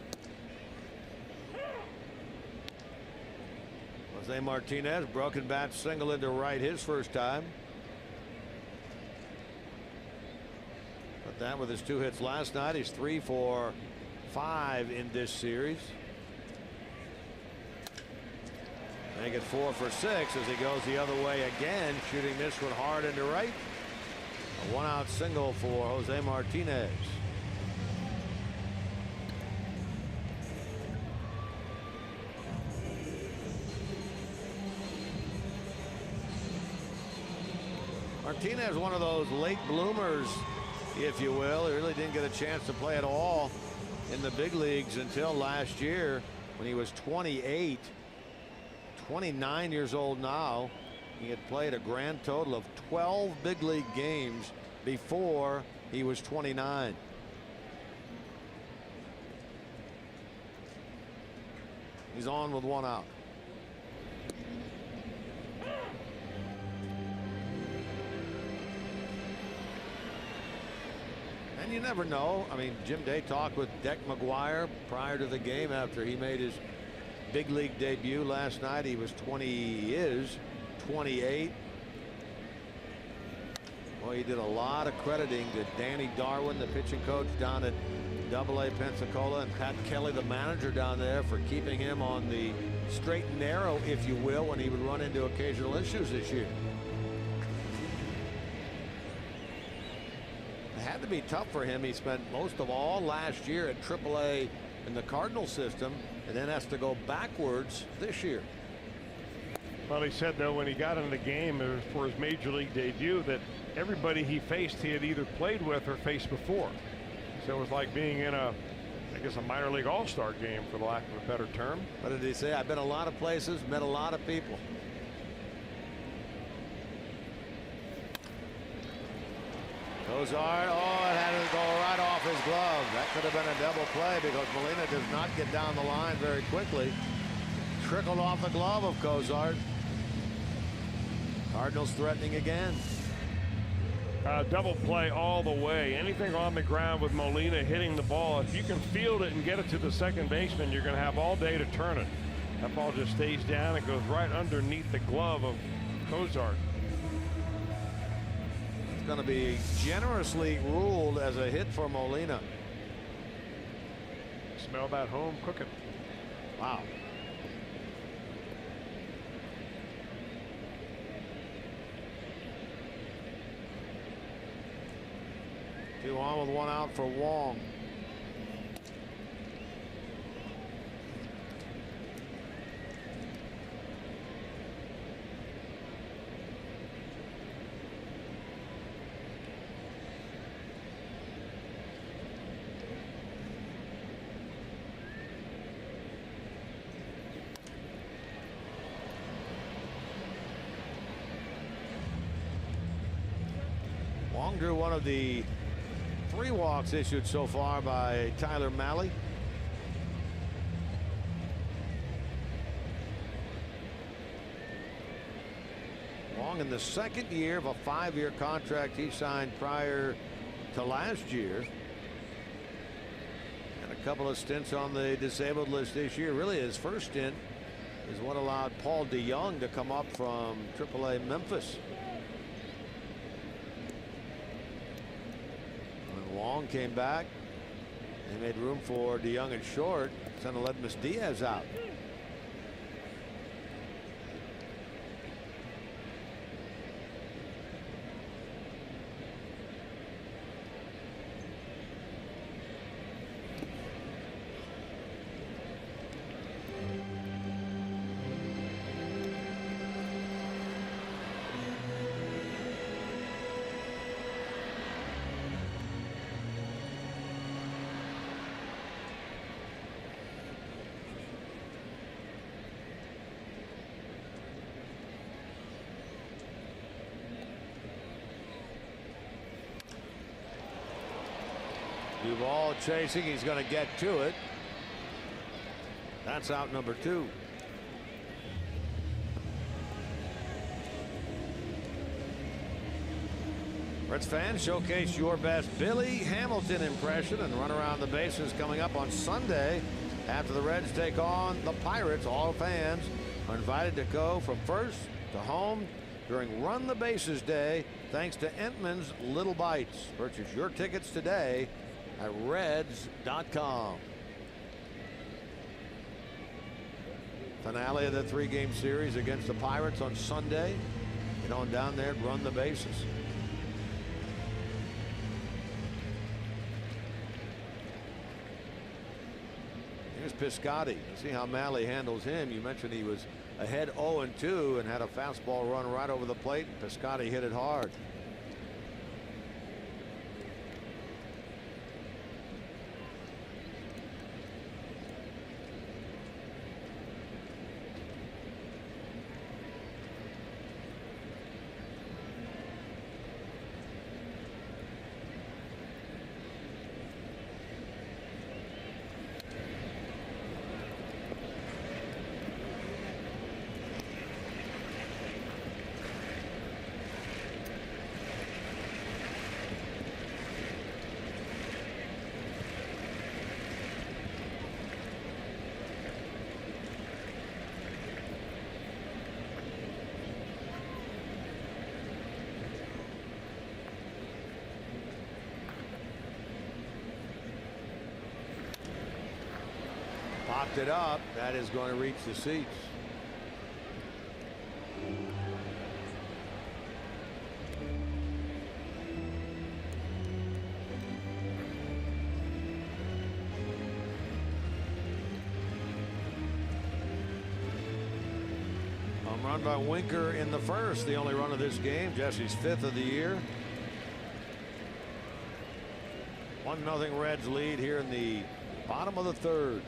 Jose Martinez, broken bat single into right his first time. But that with his 2 hits last night, he's 3 for 5 in this series. Make it 4 for 6 as he goes the other way again, shooting this one hard into right. A 1-out single for Jose Martinez. Martinez, one of those late bloomers if you will. He really didn't get a chance to play at all in the big leagues until last year when he was 28. 29 years old now. He had played a grand total of 12 big league games before he was 29. He's on with 1 out. And you never know. I mean, Jim Day talked with Deck McGuire prior to the game after he made his big league debut last night. He was 28. Well, he did a lot of crediting to Danny Darwin, the pitching coach down at Double-A Pensacola, and Pat Kelly, the manager down there, for keeping him on the straight and narrow, if you will, when he would run into occasional issues this year. It had to be tough for him. He spent most of all last year at Triple-A in the Cardinal system, and then has to go backwards this year. Well, he said, though, when he got in the game for his major league debut, that everybody he faced he had either played with or faced before. So it was like being in I guess a minor league all-star game, for the lack of a better term. What did he say? I've been a lot of places, met a lot of people. Cozart, it had to go right off his glove. That could have been a double play because Molina does not get down the line very quickly. Trickled off the glove of Cozart. Cardinals threatening again. Double play all the way. Anything on the ground with Molina hitting the ball, if you can field it and get it to the second baseman, you're going to have all day to turn it. That ball just stays down and goes right underneath the glove of Cozart. It's going to be generously ruled as a hit for Molina. Smell that home cooking. Wow. Two on with 1 out for Wong. Wong drew one of the 3 walks issued so far by Tyler Mahle. Wong in the second year of a 5-year contract he signed prior to last year. And a couple of stints on the disabled list this year. Really his first stint is what allowed Paul DeJong to come up from Triple-A Memphis. Wong came back. They made room for DeJong at short. Sent Aledmys Diaz out. Duvall chasing. He's going to get to it. That's out number 2. Reds fans, showcase your best Billy Hamilton impression and run around the bases coming up on Sunday after the Reds take on the Pirates. All fans are invited to go from first to home during Run the Bases Day thanks to Entman's Little Bites. Purchase your tickets today at Reds.com. Finale of the 3-game series against the Pirates on Sunday. Get on down there and run the bases. Here's Piscotty. See how Mahle handles him. You mentioned he was ahead 0-2 and had a fastball run right over the plate. Piscotty hit it hard. Popped it up. That is going to reach the seats. Home run by Winker in the first, the only run of this game. Jesse's 5th of the year. 1-0 Reds lead here in the bottom of the 3rd.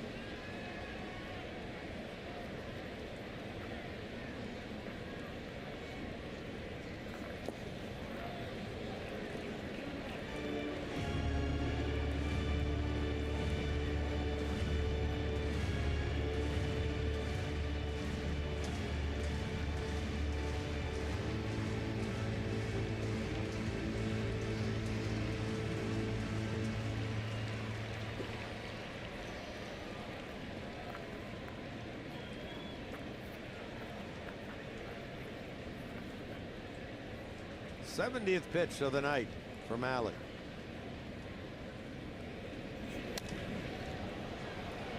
th pitch of the night for Mahle.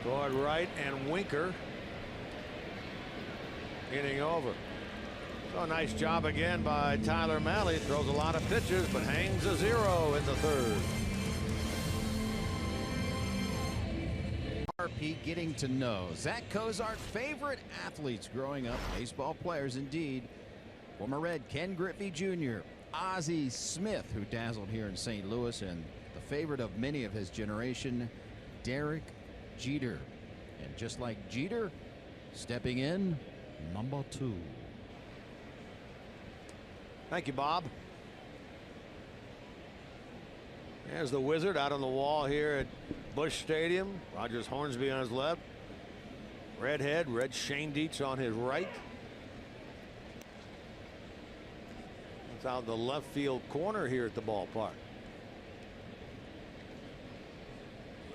Toward right, and Winker getting over. So a nice job again by Tyler Mahle. Throws a lot of pitches, but hangs a 0 in the 3rd. RP getting to know Zach Cozart, favorite athletes growing up, baseball players indeed. Former Red Ken Griffey Jr., Ozzie Smith, who dazzled here in St. Louis, and the favorite of many of his generation, Derek Jeter. And just like Jeter, stepping in, number 2. Thank you, Bob. There's the Wizard out on the wall here at Busch Stadium. Rogers Hornsby on his left. Redhead, Red Shane Dietz on his right. It's out in the left field corner here at the ballpark.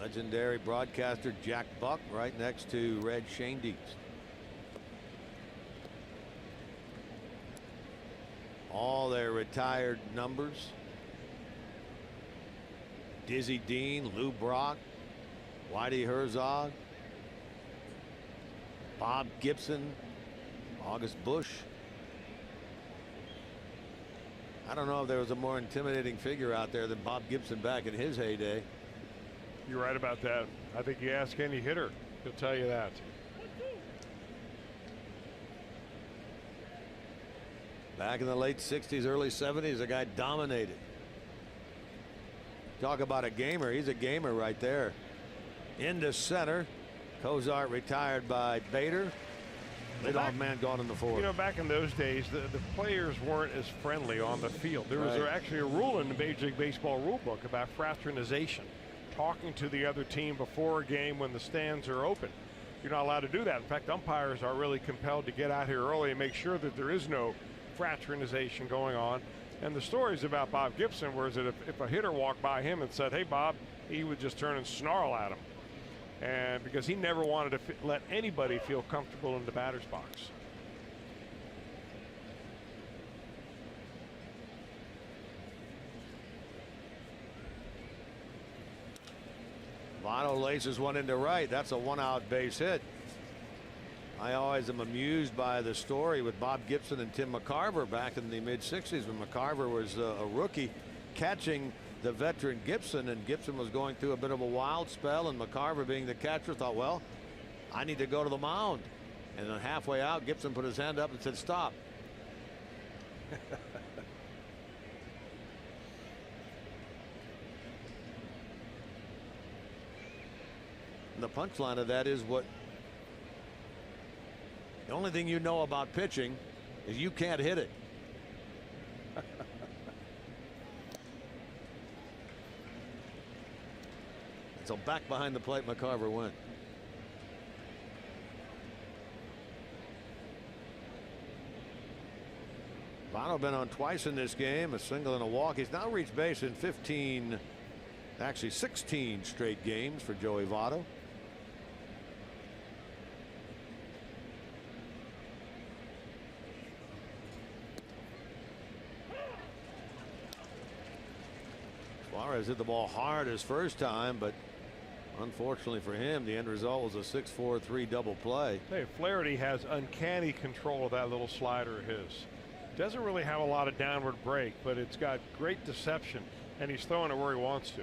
Legendary broadcaster Jack Buck right next to Red Shane Dietz. All their retired numbers. Dizzy Dean, Lou Brock, Whitey Herzog, Bob Gibson, August Busch. I don't know if there was a more intimidating figure out there than Bob Gibson back in his heyday. You're right about that. I think you ask any hitter, he'll tell you that. Back in the late 60s, early 70s, the guy dominated. Talk about a gamer. He's a gamer right there. Into center. Cozart retired by Bader. Leadoff man gone in the 4th. You know, back in those days, the players weren't as friendly on the field. There was actually a rule in the Major League Baseball rule book about fraternization, talking to the other team before a game when the stands are open. You're not allowed to do that. In fact, umpires are really compelled to get out here early and make sure that there is no fraternization going on. And the stories about Bob Gibson was that if a hitter walked by him and said, "Hey, Bob," he would just turn and snarl at him. And because he never wanted to let anybody feel comfortable in the batter's box. Votto laces one into right. That's a 1-out base hit. I always am amused by the story with Bob Gibson and Tim McCarver back in the mid-60s when McCarver was a rookie catching the veteran Gibson, and Gibson was going through a bit of a wild spell, and McCarver, being the catcher, thought, well, I need to go to the mound. And then halfway out, Gibson put his hand up and said, "Stop." And the punchline of that is what the only thing you know about pitching is you can't hit it. So back behind the plate, McCarver went. Votto been on twice in this game, a single and a walk. He's now reached base in 16 straight games for Joey Votto. Suarez hit the ball hard his first time, but Unfortunately for him, the end result was a 6-4-3 double play. Hey, Flaherty has uncanny control of that little slider of his. Doesn't really have a lot of downward break, but it's got great deception, and he's throwing it where he wants to.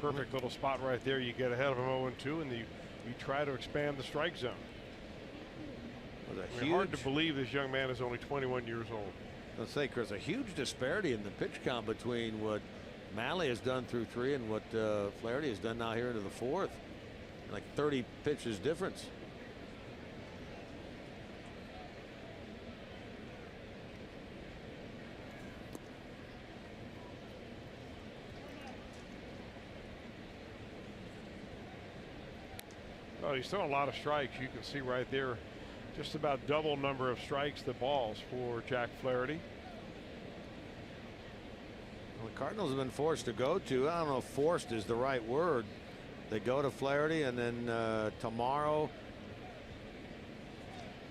Perfect little spot right there. You get ahead of him 0-2, and you try to expand the strike zone. Hard to believe this young man is only 21 years old. Let's say, Chris, a huge disparity in the pitch count between what Mahle has done through 3 and what Flaherty has done now here into the 4th. Like 30 pitches difference. Well, he's throwing a lot of strikes. You can see right there, just about double number of strikes to balls for Jack Flaherty. Well, the Cardinals have been forced to go to, I don't know if forced is the right word. They go to Flaherty, and then tomorrow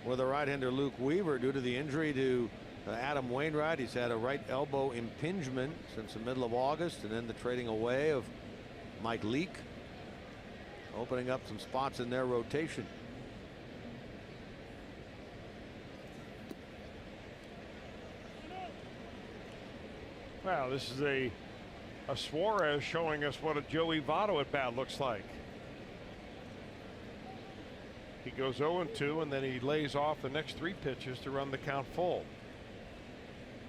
with the right-hander Luke Weaver due to the injury to Adam Wainwright. He's had a right elbow impingement since the middle of August, and then the trading away of Mike Leake, opening up some spots in their rotation. Wow, this is a Suarez showing us what a Joey Votto at bat looks like. He goes 0-2, and then he lays off the next 3 pitches to run the count full.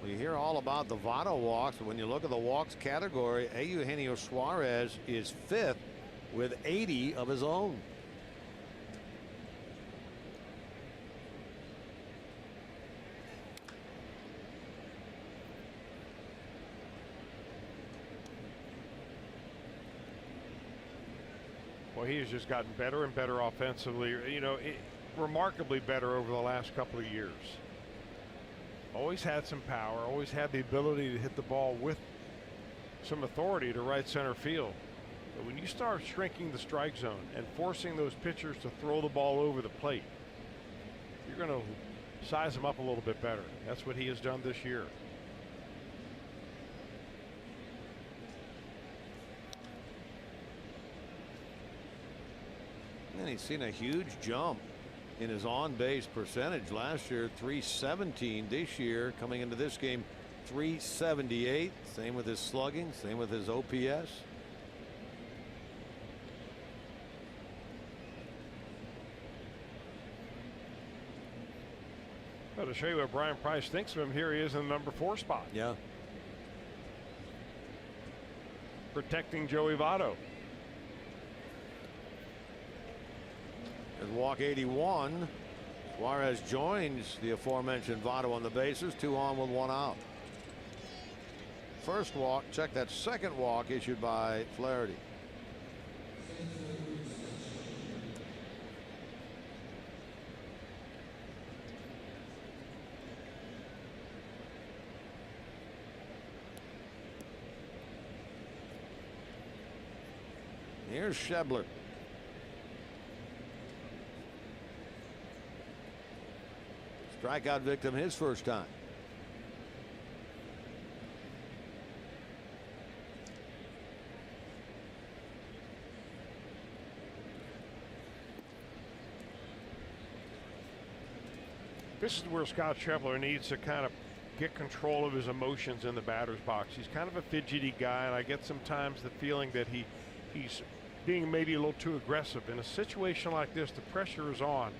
Well, you hear all about the Votto walks, but when you look at the walks category, Eugenio Suarez is 5th with 80 of his own. Well, he has just gotten better and better offensively. You know, remarkably better over the last couple of years. Always had some power, always had the ability to hit the ball with some authority to right center field. But when you start shrinking the strike zone and forcing those pitchers to throw the ball over the plate, you're going to size them up a little bit better. That's what he has done this year. And he's seen a huge jump in his on-base percentage. Last year, .317. This year, coming into this game, .378. Same with his slugging, same with his OPS. Well, to show you what Brian Price thinks of him, here he is in the number 4 spot. Yeah. Protecting Joey Votto. And walk 81. Suarez joins the aforementioned Votto on the bases. 2 on with 1 out. First walk, check that second walk issued by Flaherty. Here's Schebler. Strikeout victim his first time. This is where Scott Schebler needs to kind of get control of his emotions in the batter's box. He's kind of a fidgety guy, and I get sometimes the feeling that he's being maybe a little too aggressive. In a situation like this, the pressure is on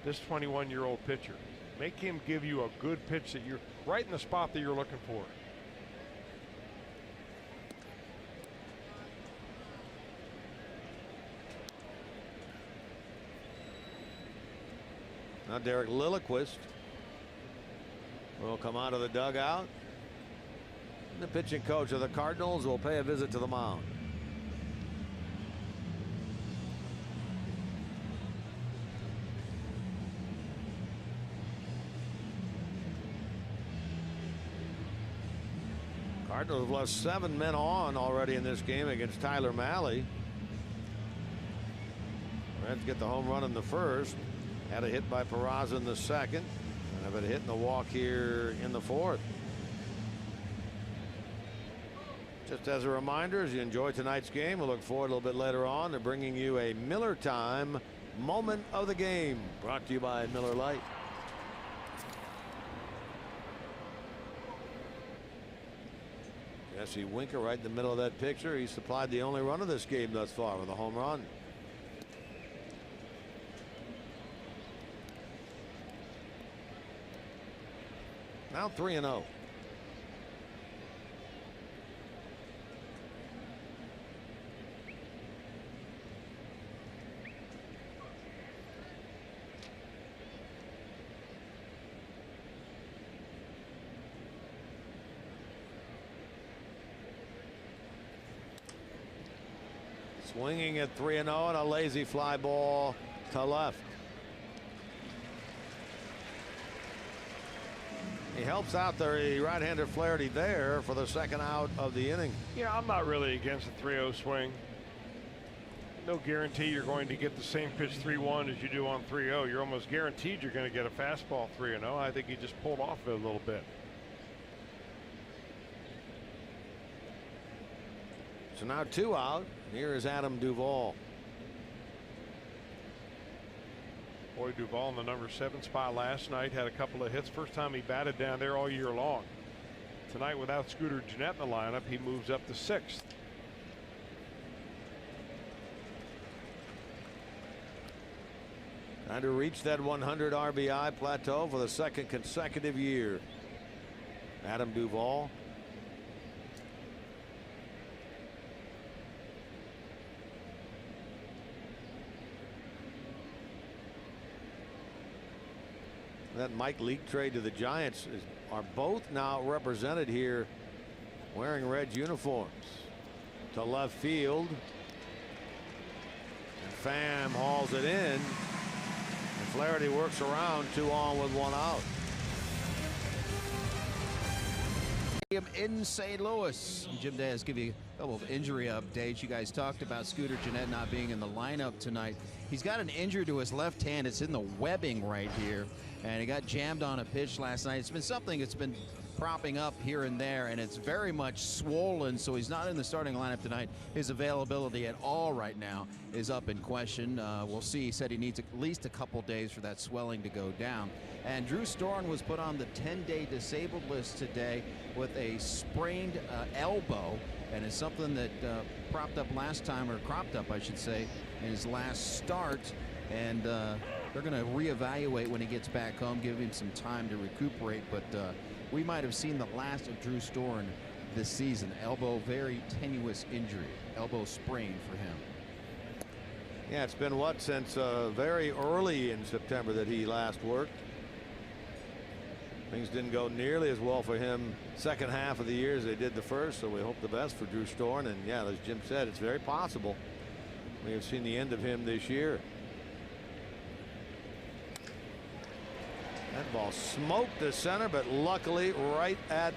this 21-year-old pitcher. Make him give you a good pitch that you're right in the spot that you're looking for. Now Derek Lilliquist will come out of the dugout. And the pitching coach of the Cardinals will pay a visit to the mound. Cardinals have left 7 men on already in this game against Tyler Mahle. Reds get the home run in the first. Had a hit by Peraza in the second. And have a hit in the walk here in the fourth. Just as a reminder, as you enjoy tonight's game, we'll look forward a little bit later on to bringing you a Miller Time moment of the game, brought to you by Miller Lite. Jesse Winker right in the middle of that picture. He supplied the only run of this game thus far with a home run. Now 3-0. Swinging at 3-0 and a lazy fly ball to left. He helps out the right-hander Flaherty there for the second out of the inning. Yeah, I'm not really against the 3-0 swing. No guarantee you're going to get the same pitch 3-1 as you do on 3-0. You're almost guaranteed you're going to get a fastball 3-0. I think he just pulled off it a little bit. So now 2 out. Here is Adam Duvall. Boy, Duvall in the number 7 spot last night, had a couple of hits. First time he batted down there all year long. Tonight, without Scooter Gennett in the lineup, he moves up to 6th. Trying to reach that 100 RBI plateau for the second consecutive year. Adam Duvall. That Mike Leake trade to the Giants are both now represented here wearing red uniforms. To left field. And Pham hauls it in. And Flaherty works around, 2 on with 1 out. In St. Louis. Jim Diaz give you a couple of injury updates. You guys talked about Scooter Gennett not being in the lineup tonight. He's got an injury to his left hand. It's in the webbing right here. And he got jammed on a pitch last night. It's been something that's been propping up here and there, and it's very much swollen, so he's not in the starting lineup tonight. His availability at all right now is up in question. We'll see. He said he needs at least a couple days for that swelling to go down. And Drew Storen was put on the 10-day disabled list today with a sprained elbow, and it's something that propped up last time, or cropped up, I should say, in his last start. And they're going to reevaluate when he gets back home, give him some time to recuperate. But we might have seen the last of Drew Storen this season. Elbow, very tenuous injury, elbow sprain for him. Yeah, it's been what, since very early in September that he last worked. Things didn't go nearly as well for him second half of the year as they did the first, so we hope the best for Drew Storen. And yeah, as Jim said, it's very possible we have seen the end of him this year. That ball smoked the center, but luckily right at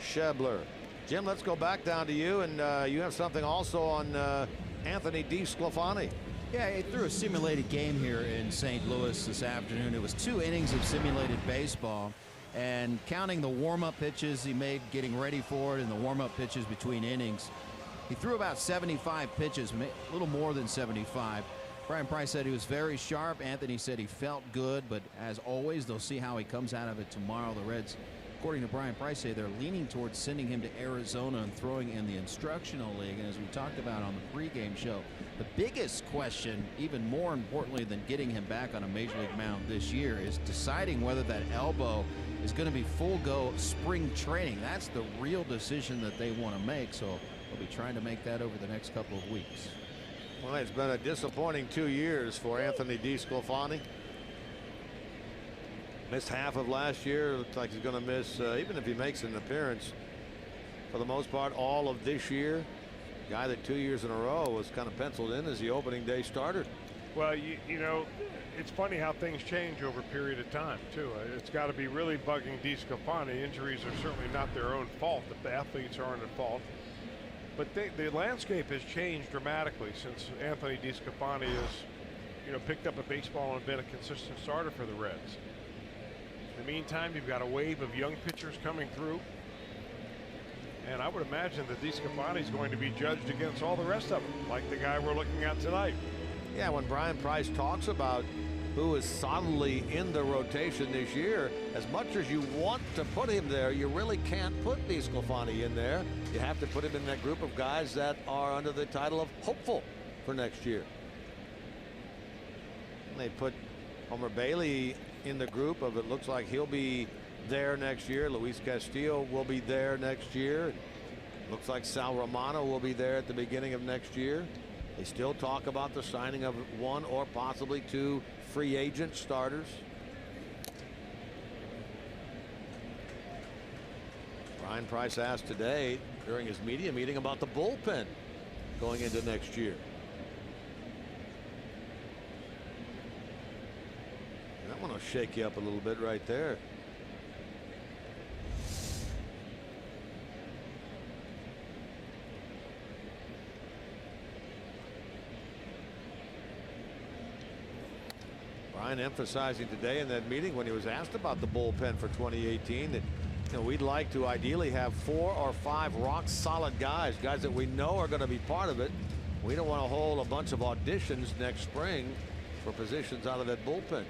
Schebler. Jim, let's go back down to you, and you have something also on Anthony DeSclafani. Yeah, he threw a simulated game here in St. Louis this afternoon. It was 2 innings of simulated baseball, and counting the warm-up pitches he made getting ready for it and the warm-up pitches between innings, he threw about 75 pitches, a little more than 75. Brian Price said he was very sharp. Anthony said he felt good, but as always, they'll see how he comes out of it tomorrow. The Reds, according to Brian Price, say they're leaning towards sending him to Arizona and throwing in the instructional league. And as we talked about on the pregame show, the biggest question, even more importantly than getting him back on a major league mound this year, is deciding whether that elbow is going to be full go spring training. That's the real decision that they want to make. So they'll be trying to make that over the next couple of weeks. Well, it's been a disappointing 2 years for Anthony DeSclafani. Missed half of last year. Looks like he's going to miss, even if he makes an appearance, for the most part, all of this year. Guy that 2 years in a row was kind of penciled in as the opening day starter. Well, you know, it's funny how things change over a period of time, too. It's got to be really bugging DeSclafani. Injuries are certainly not their own fault. The athletes aren't at fault. But the landscape has changed dramatically since Anthony DeSclafani has, picked up a baseball and been a consistent starter for the Reds. In the meantime, you've got a wave of young pitchers coming through. And I would imagine that DeSclafani is going to be judged against all the rest of them, like the guy we're looking at tonight. Yeah, when Brian Price talks about who is solidly in the rotation this year, as much as you want to put him there, you really can't put DeSclafani in there. You have to put him in that group of guys that are under the title of hopeful for next year. And they put Homer Bailey in the group of it looks like he'll be there next year. Luis Castillo will be there next year. Looks like Sal Romano will be there at the beginning of next year. They still talk about the signing of one or possibly two free agent starters. Brian Price asked today during his media meeting about the bullpen going into next year. That one will shake you up a little bit right there. Brian emphasizing today in that meeting when he was asked about the bullpen for 2018 that we'd like to ideally have 4 or 5 rock solid guys that we know are going to be part of it. We don't want to hold a bunch of auditions next spring for positions out of that bullpen.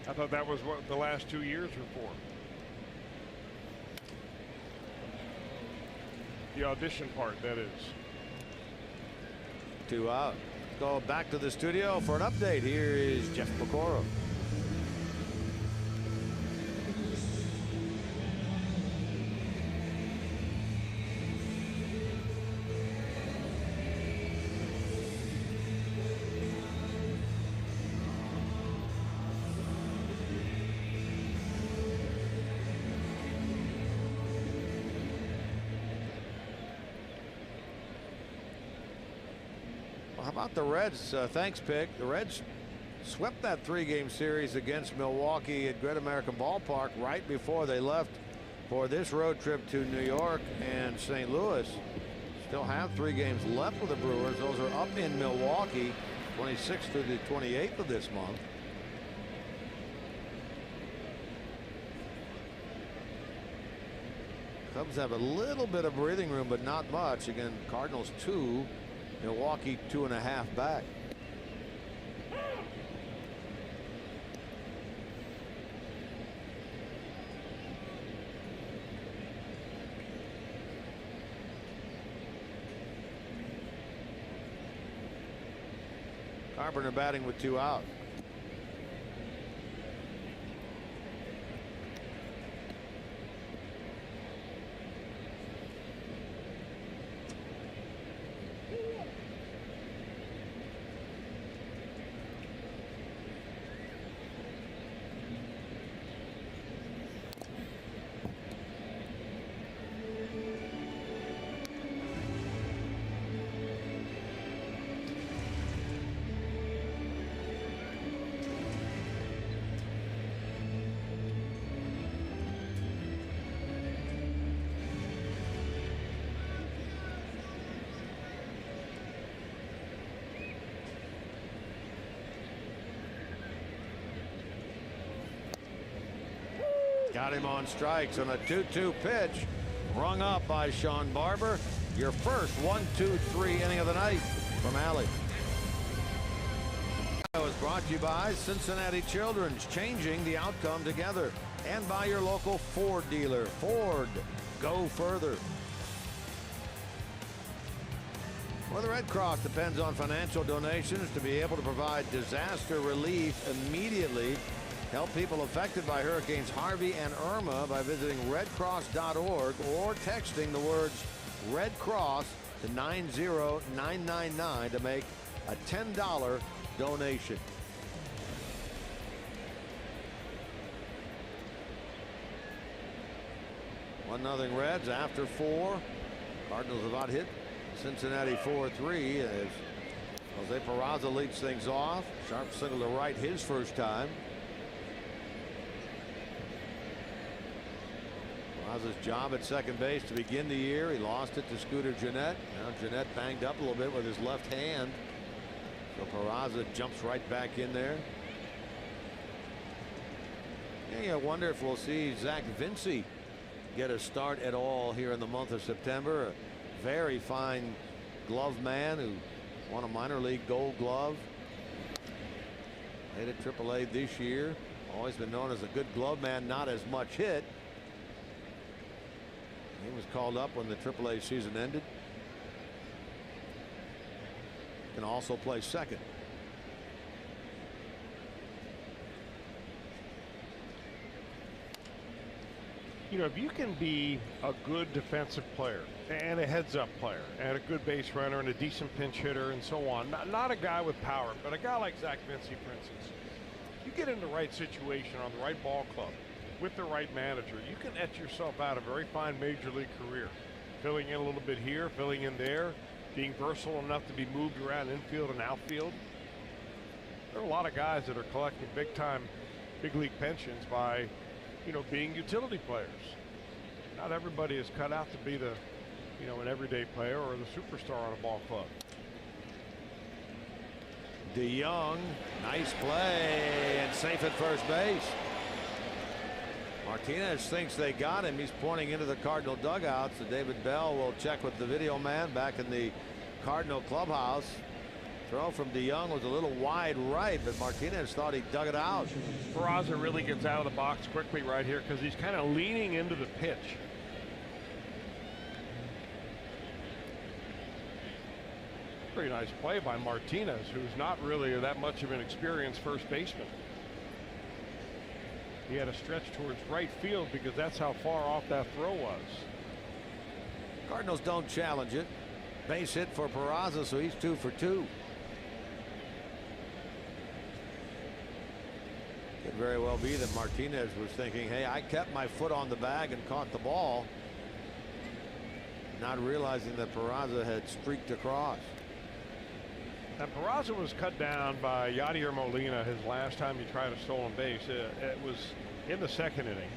I thought that was what the last 2 years were for. The audition part, that is. 2 out. Go back to the studio for an update. Here is Jeff Piecoro. How about the Reds? Thanks, Pick. The Reds swept that 3-game series against Milwaukee at Great American Ballpark right before they left for this road trip to New York and St. Louis. Still have 3 games left with the Brewers. Those are up in Milwaukee, 26th through the 28th of this month. Cubs have a little bit of breathing room, but not much. Again, Cardinals 2. Milwaukee 2.5 back. Carpenter batting with 2 out. Got him on strikes on a 2-2 pitch. Rung up by Sean Barber. Your first 1-2-3 inning of the night from Alley. That was brought to you by Cincinnati Children's, changing the outcome together, and by your local Ford dealer. Ford, go further. Well, the Red Cross depends on financial donations to be able to provide disaster relief immediately. Help people affected by Hurricanes Harvey and Irma by visiting redcross.org or texting the words Red Cross to 90999 to make a $10 donation. One nothing Reds after 4. Cardinals about hit Cincinnati 4-3 as Jose Peraza leads things off. Sharp single to right his first time. Peraza's job at second base to begin the year. He lost it to Scooter Gennett. Now Gennett banged up a little bit with his left hand. So Peraza jumps right back in there. Yeah, I wonder if we'll see Zach Vinci get a start at all here in the month of September. A very fine glove man who won a minor league Gold Glove. Played at AAA this year. Always been known as a good glove man, not as much hit. He was called up when the AAA season ended. Can also play second. You know, if you can be a good defensive player and a heads-up player and a good base runner and a decent pinch hitter and so on, not a guy with power, but a guy like Zach Vinci, for instance, you get in the right situation on the right ball club with the right manager, you can etch yourself out a very fine major league career, filling in a little bit here, filling in there, being versatile enough to be moved around infield and outfield. There are a lot of guys that are collecting big-time big league pensions by, you know, being utility players. Not everybody is cut out to be the, you know, an everyday player or the superstar on a ball club. DeYoung, nice play and safe at first base. Martinez thinks they got him. He's pointing into the Cardinal dugout, so David Bell will check with the video man back in the Cardinal clubhouse. Throw from DeYoung was a little wide right, but Martinez thought he dug it out. Peraza really gets out of the box quickly right here because he's kind of leaning into the pitch. Pretty nice play by Martinez, who's not really that much of an experienced first baseman. He had a stretch towards right field because that's how far off that throw was. Cardinals don't challenge it. Base hit for Peraza, so he's 2 for 2. Could very well be that Martinez was thinking, hey, I kept my foot on the bag and caught the ball, not realizing that Peraza had streaked across. And Peraza was cut down by Yadier Molina his last time he tried a stolen base. It was in the second inning.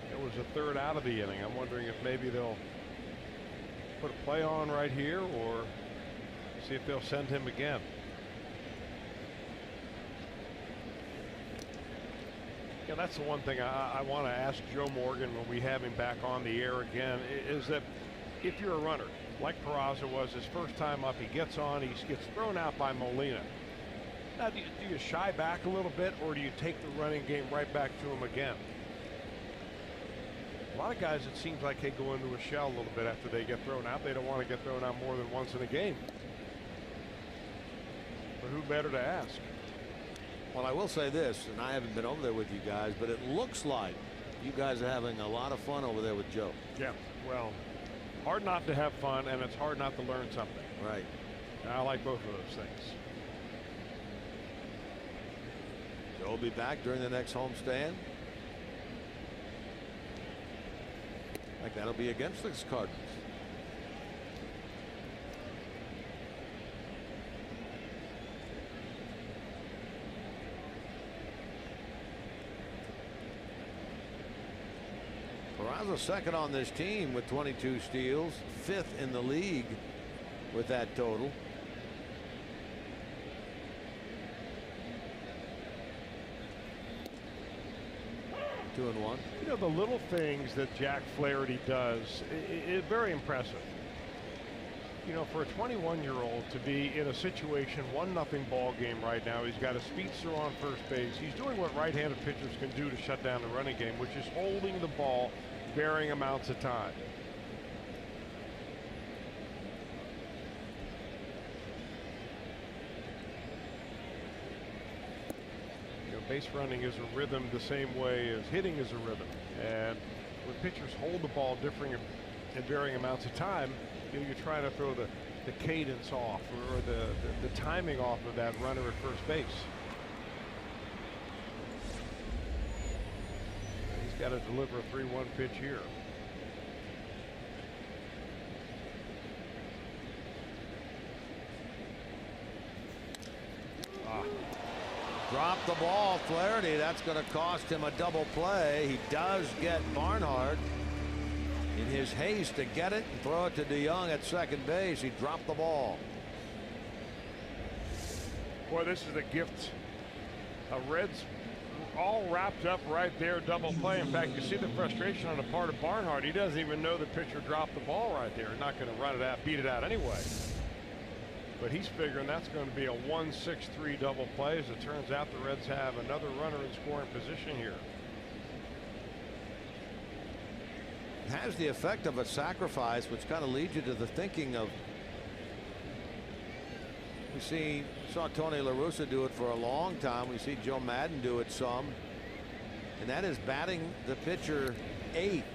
It was the third out of the inning. I'm wondering if maybe they'll put a play on right here or see if they'll send him again. Yeah, that's the one thing I want to ask Joe Morgan when we have him back on the air again, is that if you're a runner, like Peraza was his first time up, he gets on, he gets thrown out by Molina. Now, do you shy back a little bit, or do you take the running game right back to him again? A lot of guys, it seems like they go into a shell a little bit after they get thrown out. They don't want to get thrown out more than once in a game. But who better to ask? Well, I will say this, and I haven't been over there with you guys, but it looks like you guys are having a lot of fun over there with Joe. Yeah, well, hard not to have fun, and it's hard not to learn something. Right. And I like both of those things. Joe will be back during the next homestand. Like that'll be against the Cardinals. Peraza second on this team with 22 steals, 5th in the league with that total. Two and one. You know, the little things that Jack Flaherty does is very impressive. You know, for a 21-year-old to be in a situation 1-0 ball game right now, he's got a speedster on first base. He's doing what right-handed pitchers can do to shut down the running game, which is holding the ball varying amounts of time. Base running is a rhythm the same way as hitting is a rhythm, and when pitchers hold the ball differing in varying amounts of time, you know, you're trying to throw the cadence off or the timing off of that runner at first base. He's got to deliver a 3-1 pitch here. Dropped the ball, Flaherty. That's going to cost him a double play. He does get Barnhart. In his haste to get it and throw it to DeYoung at second base, he dropped the ball. Boy, this is a gift. A Reds all wrapped up right there, double play. In fact, you see the frustration on the part of Barnhart. He doesn't even know the pitcher dropped the ball right there. Not going to run it out, beat it out anyway. But he's figuring that's going to be a 1-6-3 double play. As it turns out, the Reds have another runner in scoring position here. It has the effect of a sacrifice, which kind of leads you to the thinking of, we saw Tony La Russa do it for a long time. We see Joe Madden do it some, and that is batting the pitcher eighth.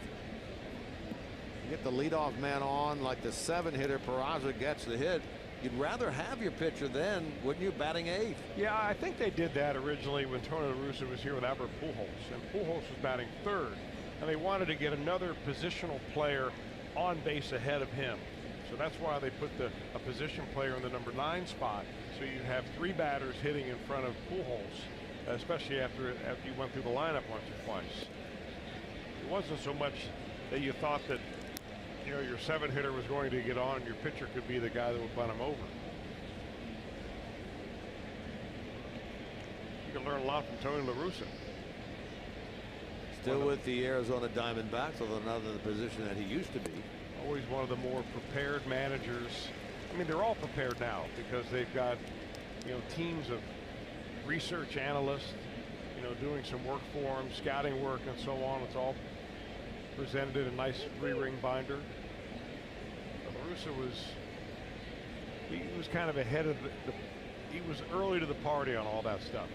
You get the leadoff man on like the 7-hitter. Peraza gets the hit. You'd rather have your pitcher then, wouldn't you, batting eighth? Yeah, I think they did that originally when Tony La Russa was here with Albert Pujols, and Pujols was batting third, and they wanted to get another positional player on base ahead of him. So that's why they put a position player in the number 9 spot, so you'd have 3 batters hitting in front of Pujols, especially after you went through the lineup once or twice. It wasn't so much that you thought that, you know, your 7-hitter was going to get on and your pitcher could be the guy that would bunt him over. You can learn a lot from Tony La Russa. Still with the Arizona Diamondbacks, although not in the position that he used to be. Always one of the more prepared managers. I mean, they're all prepared now because they've got, you know, teams of research analysts, you know, doing some work for them, scouting work and so on. It's all presented in a nice 3-ring binder. Russa was kind of ahead of he was early to the party on all that stuff.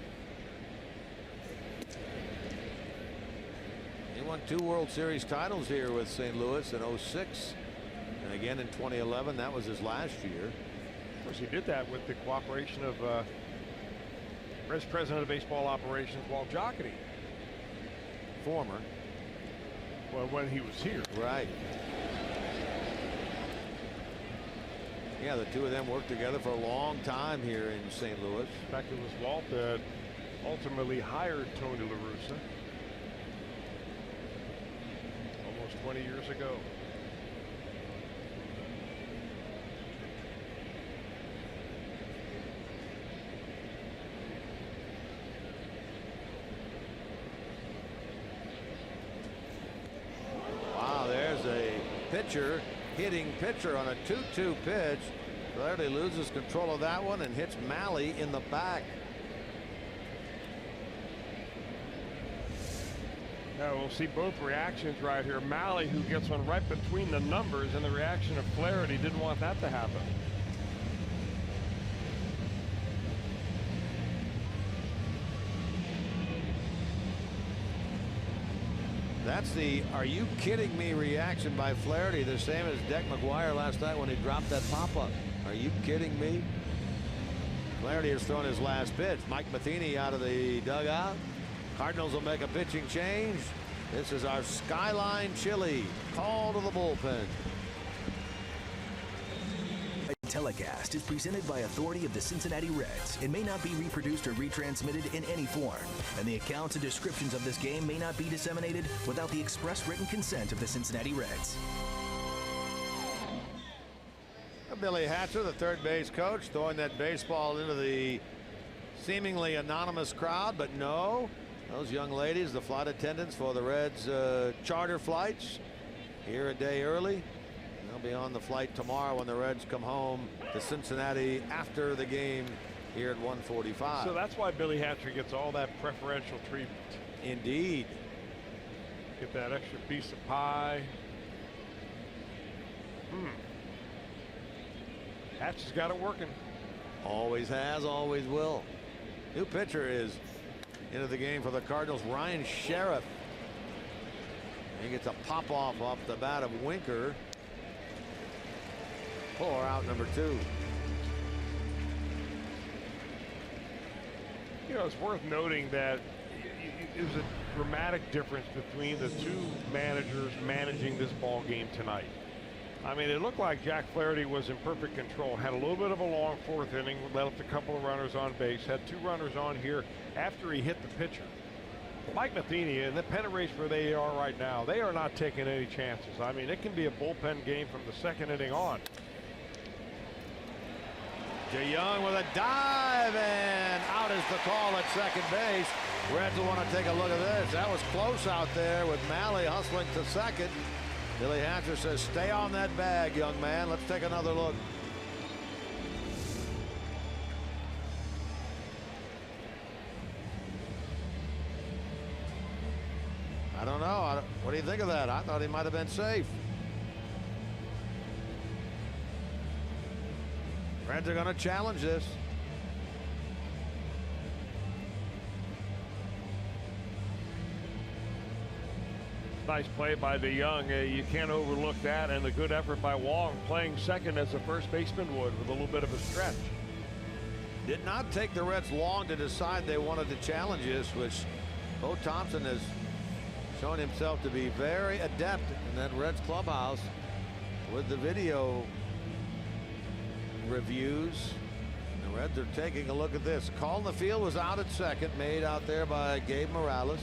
He won 2 World Series titles here with St. Louis in 06 and again in 2011. That was his last year. Of course, he did that with the cooperation of Vice President of Baseball Operations Walt Jocketty. Former. Well, when he was here. Right. Yeah, the two of them worked together for a long time here in St. Louis. In fact, it was Walt that ultimately hired Tony La Russa almost 20 years ago. Wow, there's a pitcher hitting pitcher on a 2-2 pitch. Flaherty loses control of that one and hits Mahle in the back. Now we'll see both reactions right here. Mahle, who gets one right between the numbers, and the reaction of Flaherty. Didn't want that to happen. That's the "are you kidding me" reaction by Flaherty, the same as Deck McGuire last night when he dropped that pop-up. Are you kidding me? Flaherty has thrown his last pitch. Mike Matheny out of the dugout. Cardinals will make a pitching change. This is our Skyline Chili call to the bullpen. Telecast is presented by authority of the Cincinnati Reds. It may not be reproduced or retransmitted in any form, and the accounts and descriptions of this game may not be disseminated without the express written consent of the Cincinnati Reds. Billy Hatcher, the third base coach, throwing that baseball into the seemingly anonymous crowd, but no, those young ladies, the flight attendants for the Reds charter flights, here a day early. They'll be on the flight tomorrow when the Reds come home to Cincinnati after the game here at 1:45. So that's why Billy Hatcher gets all that preferential treatment. Indeed. Get that extra piece of pie. Hatcher's got it working. Always has, always will. New pitcher is into the game for the Cardinals, Ryan Sheriff. He gets a pop-off off the bat of Winker. For out number 2. You know, it's worth noting that it was a dramatic difference between the two managers managing this ball game tonight. I mean, it looked like Jack Flaherty was in perfect control. Had a little bit of a long 4th inning, left a couple of runners on base, had 2 runners on here after he hit the pitcher. Mike Matheny, in the pennant race where they are right now, they are not taking any chances. I mean, it can be a bullpen game from the 2nd inning on. DeYoung with a dive, and out is the call at second base. Reds will want to take a look at this. That was close out there with Mahle hustling to second. Billy Hatcher says, stay on that bag, young man. Let's take another look. I don't know. What do you think of that? I thought he might have been safe. Reds are going to challenge this. Nice play by DeYoung. You can't overlook that, and a good effort by Wong playing second as a first baseman would with a little bit of a stretch. Did not take the Reds long to decide they wanted to challenge this, which Bo Thompson has shown himself to be very adept in that Reds clubhouse with the video reviews. The Reds are taking a look at this. Call in the field was out at second, made out there by Gabe Morales.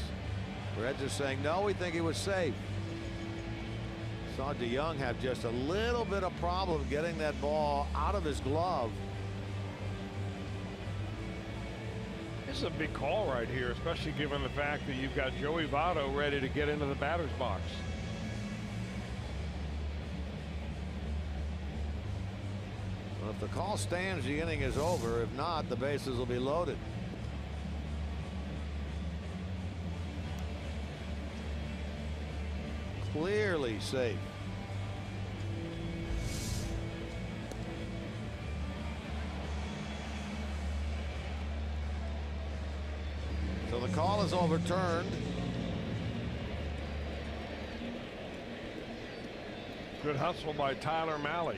Reds are saying no, we think he was safe. Saw DeYoung have just a little bit of problem getting that ball out of his glove. This is a big call right here, especially given the fact that you've got Joey Votto ready to get into the batter's box. Well, if the call stands, the inning is over. If not, the bases will be loaded. Clearly safe. So the call is overturned. Good hustle by Tyler Mahle.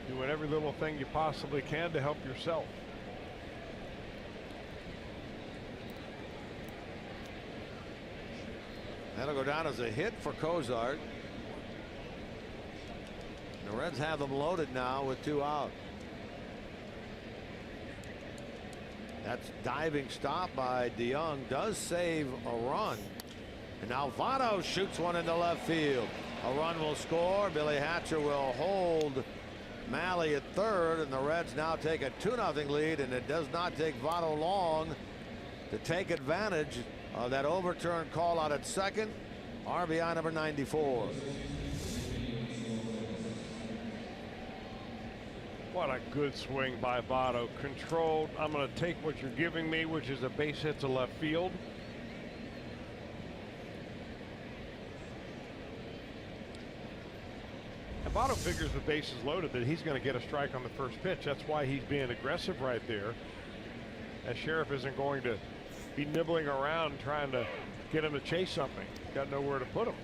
Doing every little thing you possibly can to help yourself. That'll go down as a hit for Cozart. The Reds have them loaded now with 2 out. That's diving stop by DeYoung does save a run. And now Votto shoots one into left field. A run will score. Billy Hatcher will hold Mahle at third, and the Reds now take a 2-0 lead, and it does not take Votto long to take advantage of that overturned call out at second. RBI number 94. What a good swing by Votto. Controlled. I'm going to take what you're giving me, which is a base hit to left field. And Votto figures the base is loaded that he's going to get a strike on the first pitch. That's why he's being aggressive right there. As Sheriff isn't going to be nibbling around trying to get him to chase something. Got nowhere to put him.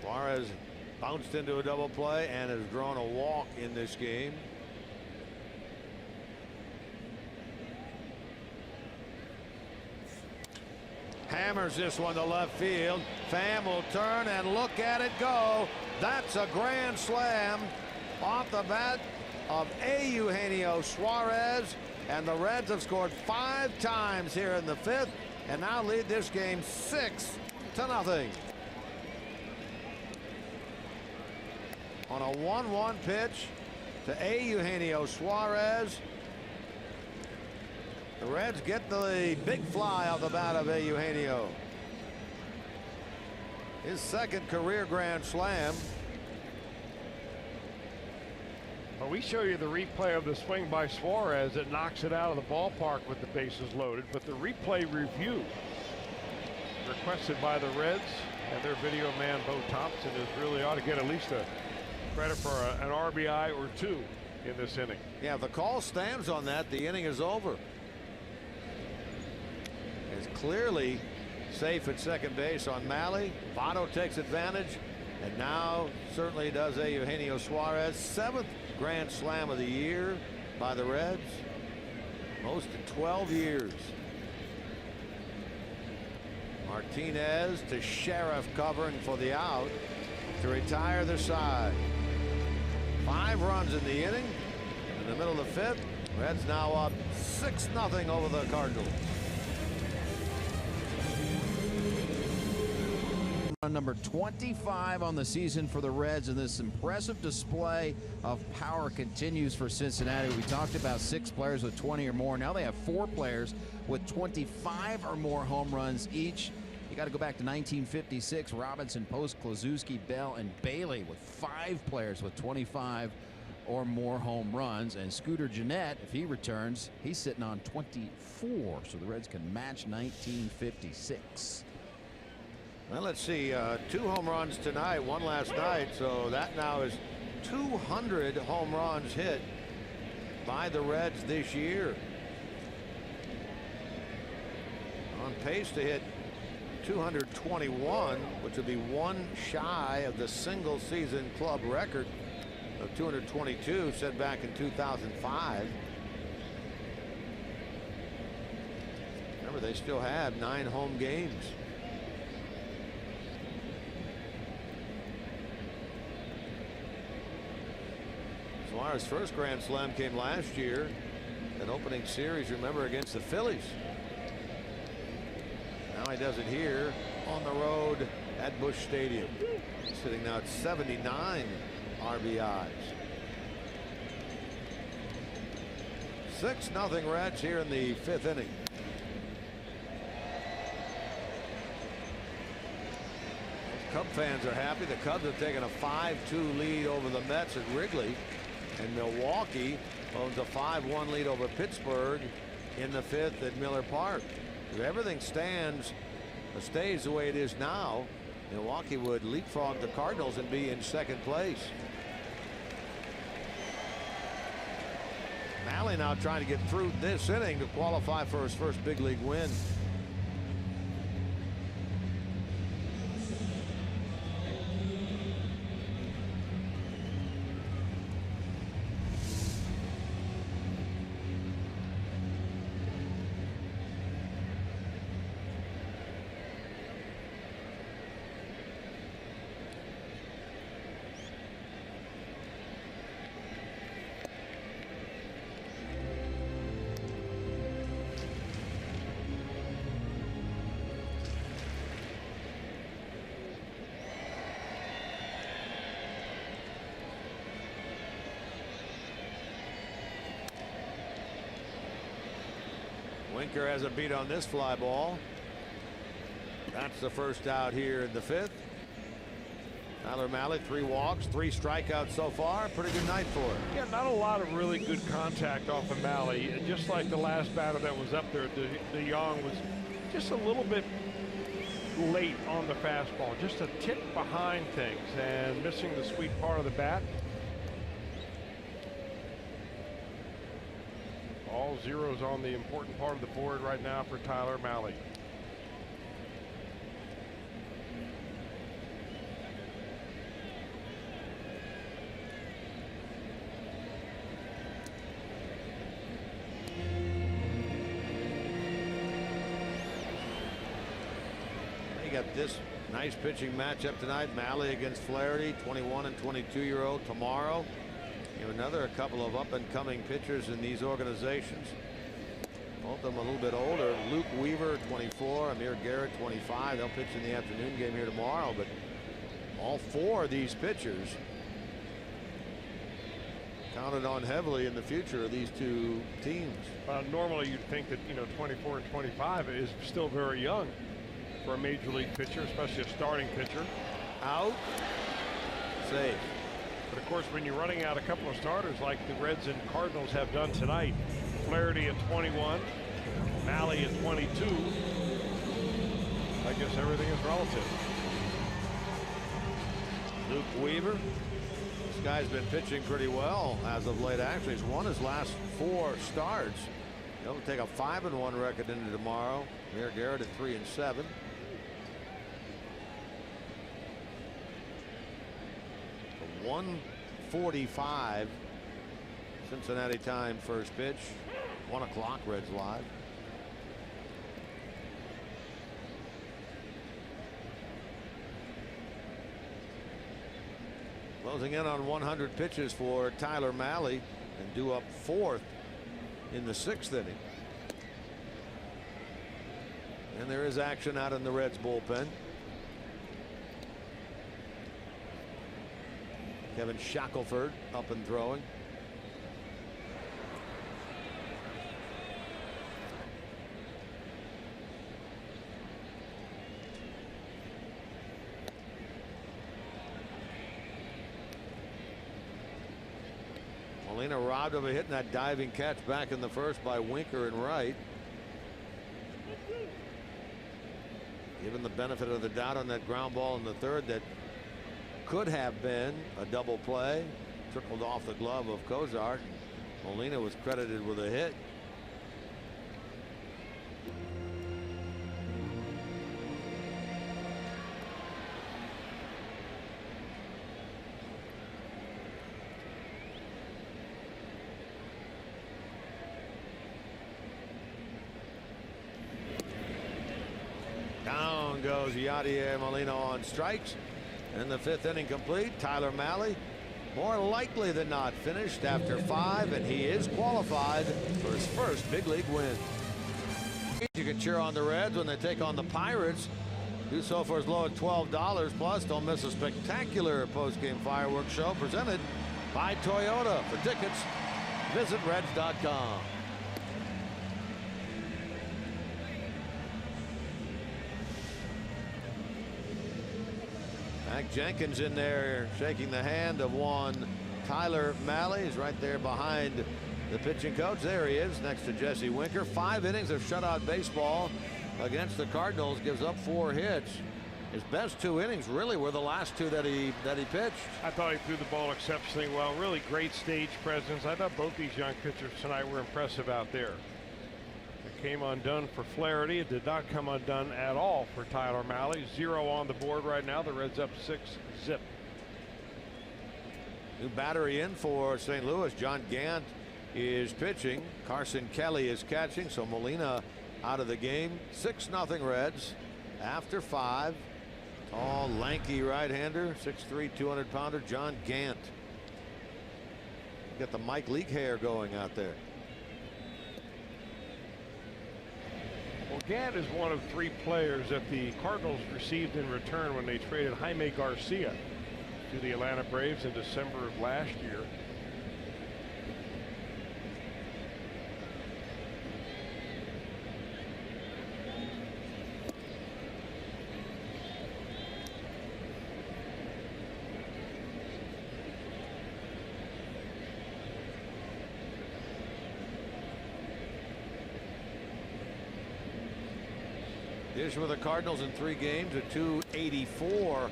Suarez bounced into a double play and has drawn a walk in this game. Hammers this one to left field. Pham will turn and look at it go. That's a grand slam off the bat of Eugenio Suarez. And the Reds have scored 5 times here in the 5th and now lead this game 6-0. On a 1-1 pitch to Eugenio Suarez. The Reds get the big fly off the bat of Eugenio. His second career grand slam. Well, we show you the replay of the swing by Suarez that knocks it out of the ballpark with the bases loaded, but the replay review requested by the Reds and their video man Bo Thompson is really ought to get at least a credit for an RBI or 2 in this inning. Yeah, if the call stands on that, the inning is over. It's clearly safe at second base on Mahle. Votto takes advantage, and now certainly does Eugenio Suarez. 7th grand slam of the year by the Reds. Most in 12 years. Martinez to Sheriff covering for the out. to retire the side. 5 runs in the inning. In the middle of the 5th, Reds now up 6-0 over the Cardinals. Number 25 on the season for the Reds, and this impressive display of power continues for Cincinnati. We talked about 6 players with 20 or more. Now they have 4 players with 25 or more home runs each. You got to go back to 1956. Robinson, Post, Kluszewski, Bell, and Bailey with 5 players with 25 or more home runs. And Scooter Gennett, if he returns, he's sitting on 24. So the Reds can match 1956. Well, let's see. 2 home runs tonight, 1 last night. So that now is 200 home runs hit by the Reds this year. On pace to hit 221, which would be 1 shy of the single season club record of 222 set back in 2005. Remember, they still have 9 home games. Suarez's first Grand Slam came last year, an opening series, remember, against the Phillies. Now he does it here on the road at Busch Stadium. Sitting now at 79 RBIs. 6-0 Reds here in the 5th inning. Cub fans are happy. The Cubs have taken a 5-2 lead over the Mets at Wrigley. And Milwaukee owns a 5-1 lead over Pittsburgh in the 5th at Miller Park. If everything stays the way it is now, Milwaukee would leapfrog the Cardinals and be in 2nd place. Mahle now trying to get through this inning to qualify for his first big league win. Winker has a beat on this fly ball. That's the first out here in the 5th. Tyler Mahle, 3 walks, 3 strikeouts so far. Pretty good night for him. Yeah, not a lot of really good contact off of Mahle. And just like the last batter that was up there, DeYoung was just a little bit late on the fastball, just a tip behind things and missing the sweet part of the bat. All zeros on the important part of the board right now for Tyler Mahle. You got this nice pitching matchup tonight. Mahle against Flaherty, 21 and 22-year-old tomorrow. You have a couple of up-and-coming pitchers in these organizations. Both of them a little bit older. Luke Weaver, 24. Amir Garrett, 25. They'll pitch in the afternoon game here tomorrow. But all 4 of these pitchers counted on heavily in the future of these 2 teams. Normally, you'd think that 24 and 25 is still very young for a major league pitcher, especially a starting pitcher. Out. Safe. But of course, when you're running out a couple of starters like the Reds and Cardinals have done tonight, Flaherty at 21, Mahle at 22, I guess everything is relative. Luke Weaver, this guy's been pitching pretty well as of late. Actually, he's won his last 4 starts. He'll take a 5-1 record into tomorrow. Amir Garrett at 3-7. 1:45 Cincinnati time, first pitch. 1 o'clock Reds live. Closing in on 100 pitches for Tyler Mahle and due up 4th in the 6th inning. And there is action out in the Reds bullpen. Kevin Shackelford up and throwing. Molina robbed of a hit in that diving catch back in the first by Winker and Wright. Given the benefit of the doubt on that ground ball in the third that could have been a double play, trickled off the glove of Cozart. Molina was credited with a hit. Down goes Yadier Molina on strikes. In the 5th inning complete. Tyler Mahle, more likely than not, finished after 5, and he is qualified for his first big league win. You can cheer on the Reds when they take on the Pirates. Do so for as low as $12. Plus, don't miss a spectacular post-game fireworks show presented by Toyota. For tickets, visit Reds.com. Mac Jenkins in there shaking the hand of one Tyler Mahle. He's right there behind the pitching coach. There he is next to Jesse Winker. 5 innings of shutout baseball against the Cardinals. Gives up 4 hits. His best 2 innings really were the last 2 that he pitched. I thought he threw the ball exceptionally well. Really great stage presence. I thought both these young pitchers tonight were impressive out there. It came undone for Flaherty. It did not come undone at all for Tyler Mahle. 0 on the board right now. The Reds up 6-zip. New battery in for St. Louis. John Gant is pitching. Carson Kelly is catching. So Molina out of the game. 6-0 Reds after 5. Tall, lanky right-hander, 6'3", 200-pounder John Gant. Got the Mike Leake hair going out there. Well, Gant is one of 3 players that the Cardinals received in return when they traded Jaime Garcia to the Atlanta Braves in December of last year. Dish with the Cardinals in 3 games, a 2.84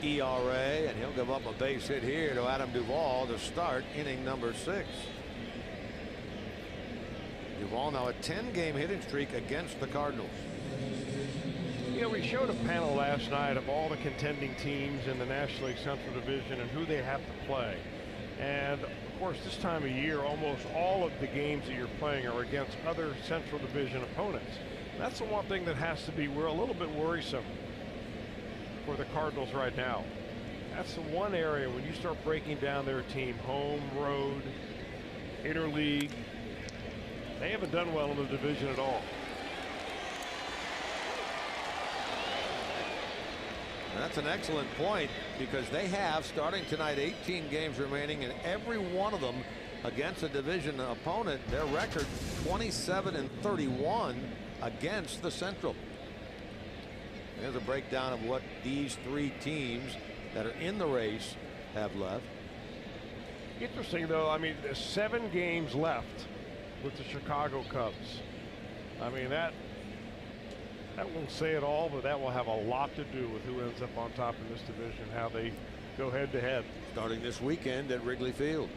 ERA, and he'll give up a base hit here to Adam Duvall to start inning number 6. Duvall now a 10-game hitting streak against the Cardinals. You know, we showed a panel last night of all the contending teams in the National League Central Division and who they have to play. And of course, this time of year, almost all of the games that you're playing are against other Central Division opponents. That's the one thing that has to be, we're a little bit worrisome for the Cardinals right now. That's the one area when you start breaking down their team, home, road, interleague, they haven't done well in the division at all. That's an excellent point, because they have, starting tonight, 18 games remaining, and every one of them against a division opponent. Their record 27-31 against the Central. There's a breakdown of what these 3 teams that are in the race have left. Interesting, though. I mean, 7 games left with the Chicago Cubs. I mean, that won't say it all, but that will have a lot to do with who ends up on top in this division, how they go head to head. Starting this weekend at Wrigley Field.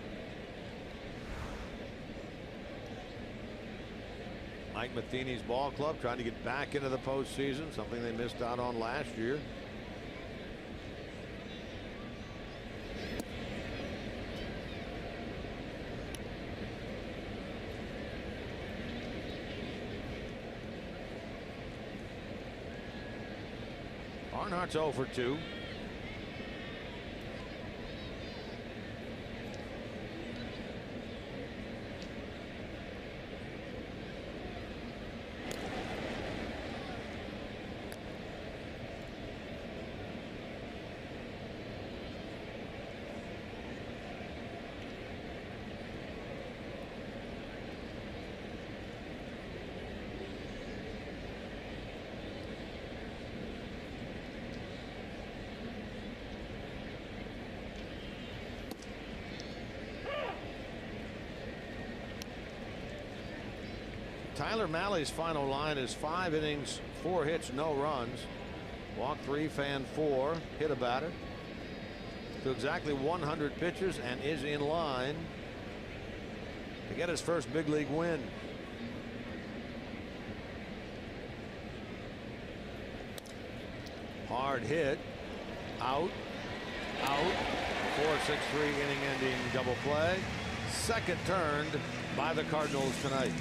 Mike Matheny's ball club trying to get back into the postseason, something they missed out on last year. Barnhart's 0 for 2. Tyler Mahle's final line is 5 innings, 4 hits, no runs. Walk 3, fan 4, hit a batter. To exactly 100 pitches and is in line to get his first big league win. Hard hit. Out. 4-6-3 inning ending double play. Second turned by the Cardinals tonight.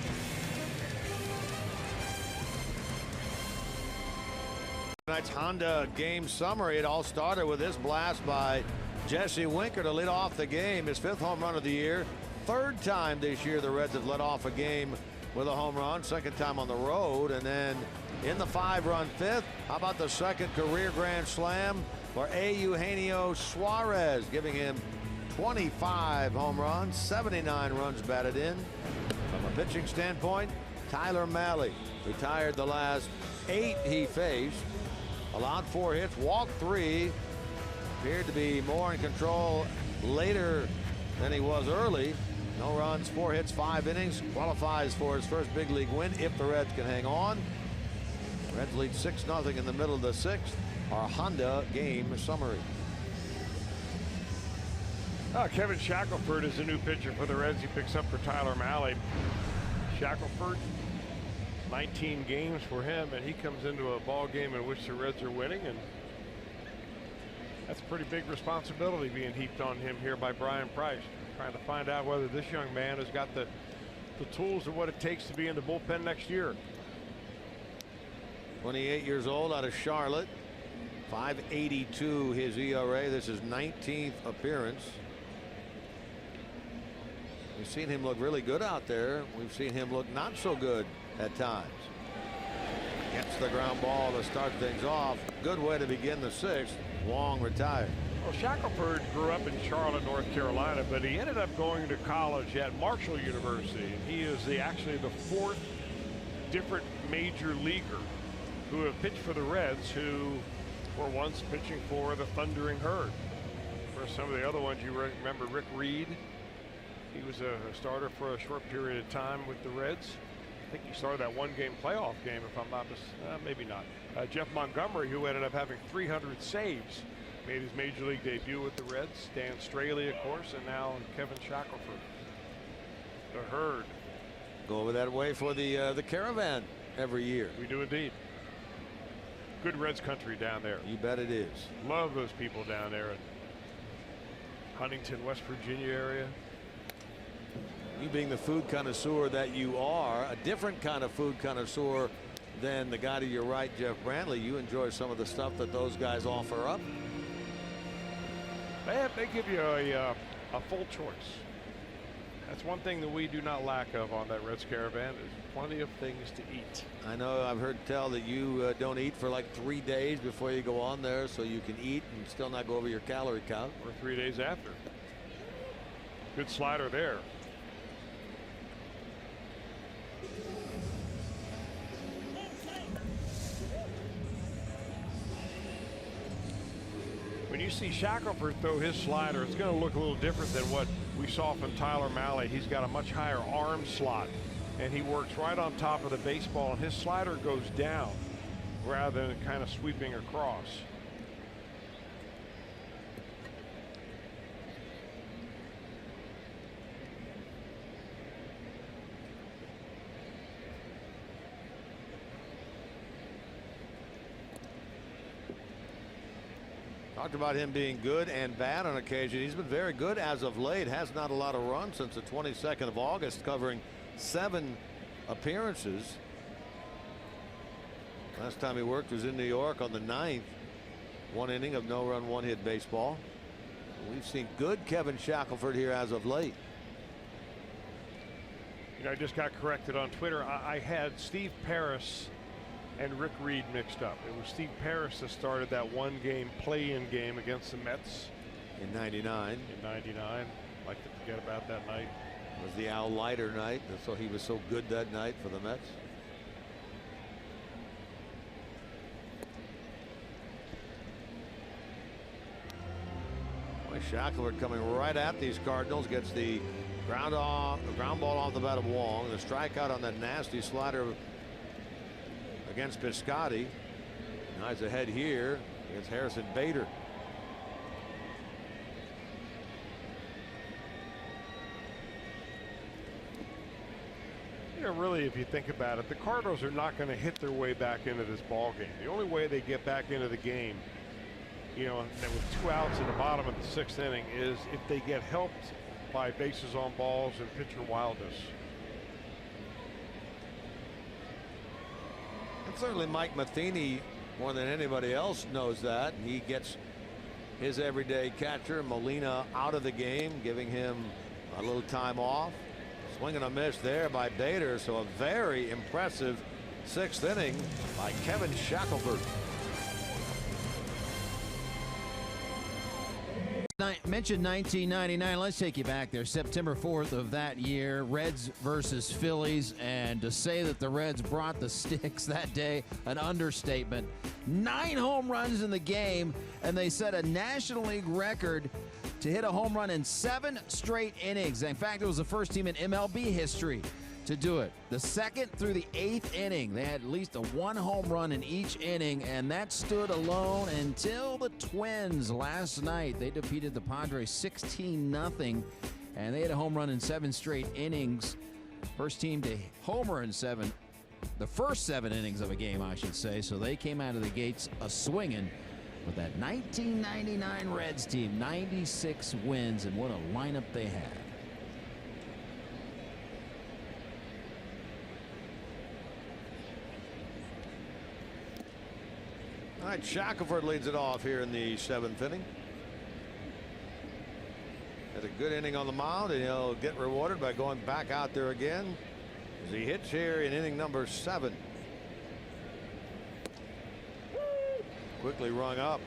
Tonight's Honda game summary. It all started with this blast by Jesse Winker to lead off the game. His 5th home run of the year. 3rd time this year the Reds have led off a game with a home run. 2nd time on the road. And then in the 5-run 5th, how about the 2nd career grand slam for Eugenio Suarez, giving him 25 home runs, 79 runs batted in. From a pitching standpoint, Tyler Mahle retired the last 8 he faced. Allowed 4 hits, walked 3. Appeared to be more in control later than he was early. No runs, 4 hits, 5 innings. Qualifies for his first big league win if the Reds can hang on. Reds lead 6-0 in the middle of the 6th. Our Honda game summary. Kevin Shackelford is a new pitcher for the Reds. He picks up for Tyler Mahle. Shackelford, 19 games for him, and he comes into a ball game in which the Reds are winning, and that's a pretty big responsibility being heaped on him here by Brian Price, trying to find out whether this young man has got the tools of what it takes to be in the bullpen next year. 28 years old, out of Charlotte. 5.82 his ERA. This is 19th appearance. We've seen him look really good out there. We've seen him look not so good at times. Gets the ground ball to start things off. Good way to begin the 6th. Wong retired. Well, Shackelford grew up in Charlotte, North Carolina, but he ended up going to college at Marshall University. And he is actually the 4th different major leaguer who have pitched for the Reds, who were once pitching for the Thundering Herd. For some of the other ones, you remember Rick Reed. He was a starter for a short period of time with the Reds. I think he started that 1-game playoff game, if I'm not maybe not. Jeff Montgomery, who ended up having 300 saves, made his major league debut with the Reds. Dan Straley, of course, and now Kevin Shackelford. The Herd. Go over that way for the Caravan every year. We do indeed. Good Reds country down there. You bet it is. Love those people down there in Huntington, West Virginia area. You being the food connoisseur that you are, a different kind of food connoisseur than the guy to your right, Jeff Brantley. You enjoy some of the stuff that those guys offer up. They give you a full choice. That's one thing that we do not lack of on that Reds Caravan, is plenty of things to eat. I know I've heard tell that you don't eat for like 3 days before you go on there, so you can eat and still not go over your calorie count. Or 3 days after. Good slider there. When you see Shackelford throw his slider, it's going to look a little different than what we saw from Tyler Mahle. He's got a much higher arm slot, and he works right on top of the baseball, and his slider goes down rather than kind of sweeping across. Talked about him being good and bad on occasion. He's been very good as of late. Has not a lot of runs since the 22nd of August, covering 7 appearances. Last time he worked was in New York on the 9th. 1 inning of no-run, 1-hit baseball. We've seen good Kevin Shackelford here as of late. You know, I just got corrected on Twitter. I had Steve Paris and Rick Reed mixed up. It was Steve Paris that started that 1-game play-in game against the Mets in '99. In '99, like to forget about that night. It was the Al Leiter night, and so he was so good that night for the Mets. Boy, Shackelford coming right at these Cardinals, gets the ground ball off the bat of Wong. The strikeout on that nasty slider against Piscotty. Now he's ahead here against Harrison Bader. Really, if you think about it, the Cardinals are not going to hit their way back into this ball game. The only way they get back into the game, with 2 outs in the bottom of the 6th inning, is if they get helped by bases on balls and pitcher wildness. And certainly Mike Matheny, more than anybody else, knows that. He gets his everyday catcher Molina out of the game, giving him a little time off. Swing and a miss there by Bader, so a very impressive 6th inning by Kevin Shackelford. Mentioned 1999. Let's take you back there. September 4th of that year, Reds versus Phillies. And to say that the Reds brought the sticks that day, an understatement. 9 home runs in the game, and they set a National League record to hit a home run in 7 straight innings. In fact, it was the first team in MLB history to do it. The 2nd through the 8th inning, they had at least a 1 home run in each inning, and that stood alone until the Twins last night. They defeated the Padres 16-0, and they had a home run in 7 straight innings. First team to homer in the first 7 innings of a game, I should say. So they came out of the gates a-swinging with that 1999 Reds team. 96 wins, and what a lineup they had. All right, Shackelford leads it off here in the 7th inning. Had a good inning on the mound, and he'll get rewarded by going back out there again as he hits here in inning number 7. Quickly rung up.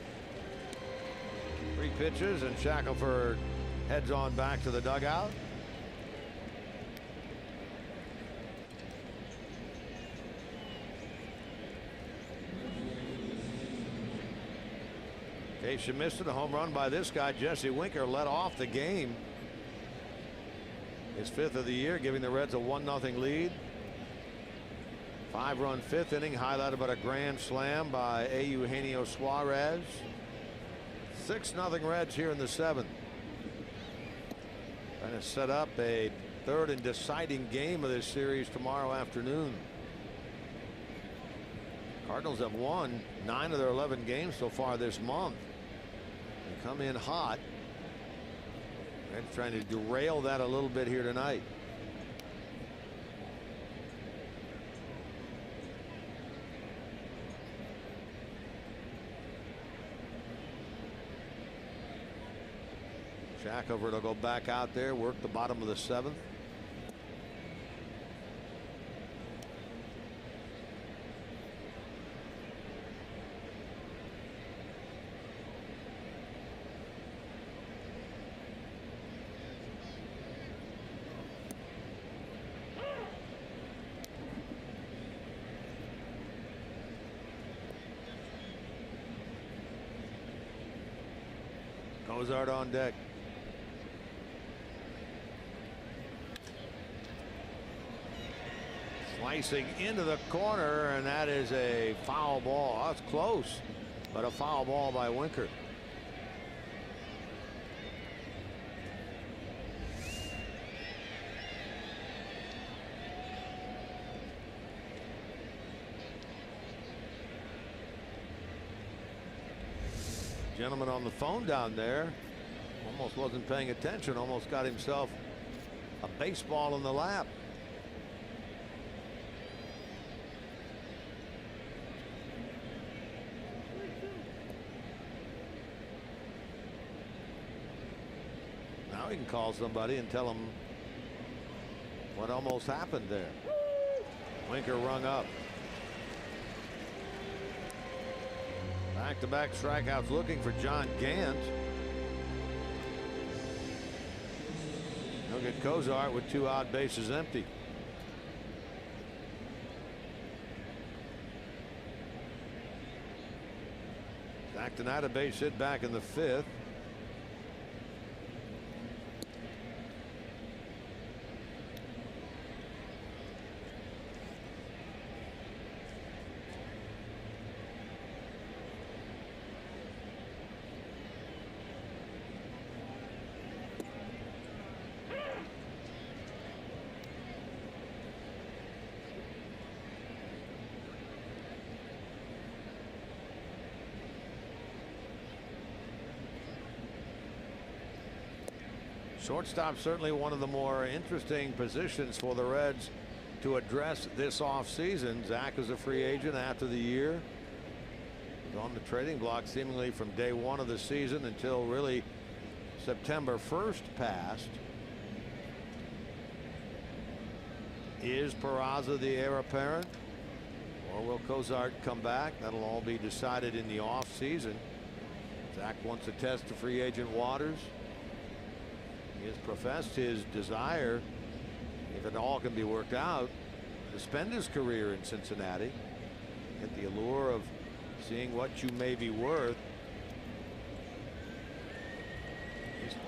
3 pitches, and Shackelford heads on back to the dugout. Casey missed it. A home run by this guy, Jesse Winker, led off the game. His 5th of the year, giving the Reds a 1-0 lead. 5-run 5th inning, highlighted by a grand slam by Eugenio Suarez. 6-0 Reds here in the 7th. Trying to set up a 3rd and deciding game of this series tomorrow afternoon. Cardinals have won 9 of their 11 games so far this month. They come in hot. Reds trying to derail that a little bit here tonight. Shackelford will go back out there, work the bottom of the 7th. Cozart on deck. Slicing into the corner, and that is a foul ball. That's close, but a foul ball by Winker. Gentleman on the phone down there almost wasn't paying attention, almost got himself a baseball in the lap. Now he can call somebody and tell them what almost happened there. Winker rung up. Back-to-back strikeouts looking for John Gant. Look at Cozart with 2 out, bases empty. Back tonight, a base hit back in the 5th. Shortstop certainly one of the more interesting positions for the Reds to address this offseason. Zach is a free agent after the year. He's on the trading block seemingly from day one of the season until really September 1st passed. Is Peraza the heir apparent, or will Cozart come back? That'll all be decided in the offseason. Zach wants to test the free agent waters. He has professed his desire, if it all can be worked out, to spend his career in Cincinnati. Get the allure of seeing what you may be worth.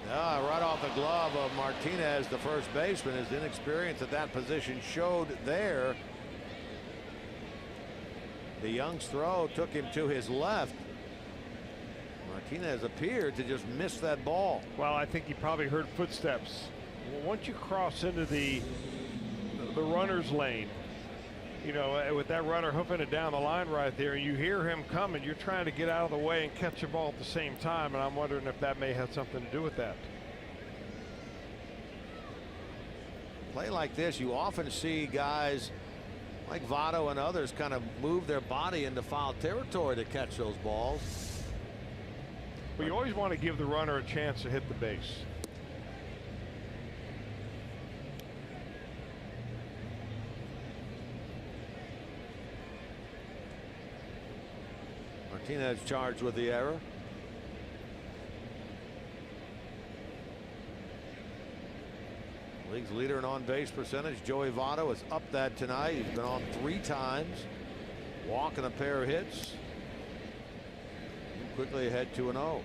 Right off the glove of Martinez, the first baseman. His inexperience at that position showed there. The Young's throw took him to his left. Martinez appeared to just miss that ball. Well, I think he probably heard footsteps. Once you cross into the runner's lane, you know, with that runner hoofing it down the line right there, and you hear him coming, you're trying to get out of the way and catch the ball at the same time, and I'm wondering if that may have something to do with that. Play like this, you often see guys like Votto and others kind of move their body into foul territory to catch those balls. But you always want to give the runner a chance to hit the base. Martinez charged with the error. League's leader in on-base percentage, Joey Votto, is up that tonight. He's been on 3 times, walking a pair of hits. Quickly ahead 2-0.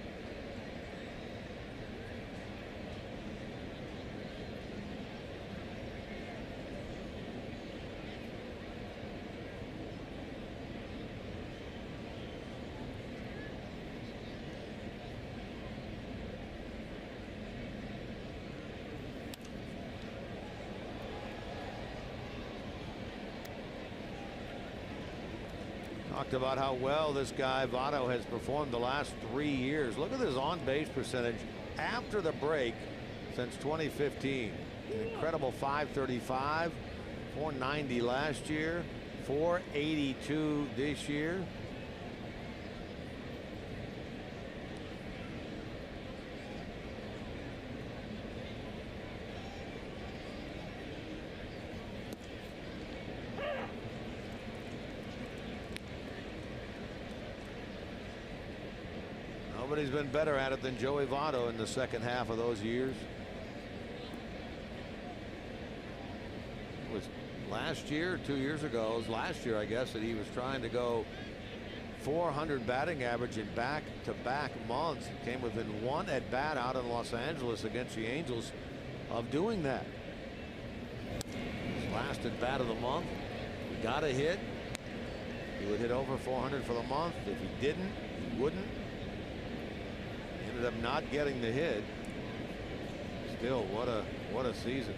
Talked about how well this guy Votto has performed the last 3 years. Look at his on-base percentage after the break since 2015. An incredible .535, .490 last year, .482 this year. Nobody's been better at it than Joey Votto in the second half of those years. It was last year, 2 years ago, it was last year, I guess, that he was trying to go 400 batting average in back-to-back months. Came within 1 at bat out in Los Angeles against the Angels of doing that. His last at bat of the month, he got a hit. He would hit over 400 for the month. If he didn't, he wouldn't. Ended up not getting the hit. Still, what a season.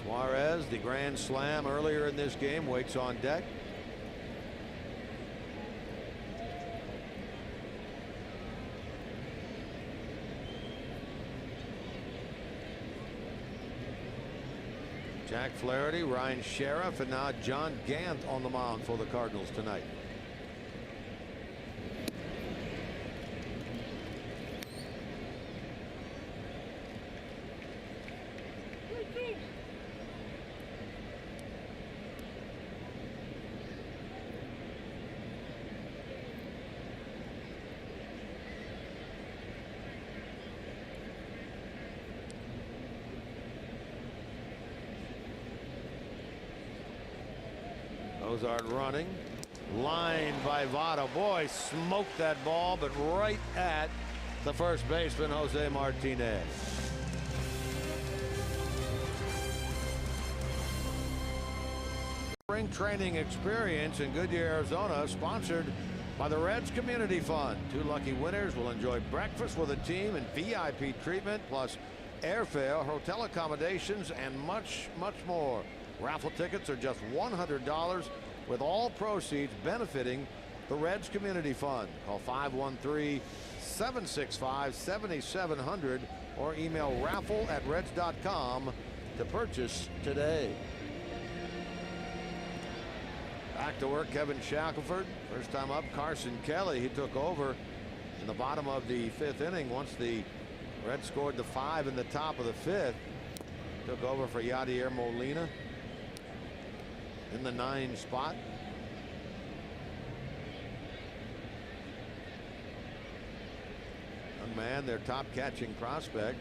Suarez, the grand slam earlier in this game, waits on deck. Jack Flaherty, Ryan Sheriff, and now John Gant on the mound for the Cardinals tonight. Cozart running. Line by Votto. Boy, smoked that ball, but right at the first baseman, Jose Martinez. spring training experience in Goodyear, Arizona, sponsored by the Reds Community Fund. 2 lucky winners will enjoy breakfast with a team and VIP treatment, plus airfare, hotel accommodations, and much, much more. Raffle tickets are just $100, with all proceeds benefiting the Reds Community Fund. Call 513-765-7700 or email raffle@reds.com to purchase today. Back to work, Kevin Shackelford. First time up, Carson Kelly. He took over in the bottom of the 5th inning once the Reds scored the 5 in the top of the 5th. Took over for Yadier Molina in the 9 spot. Young man, their top catching prospect.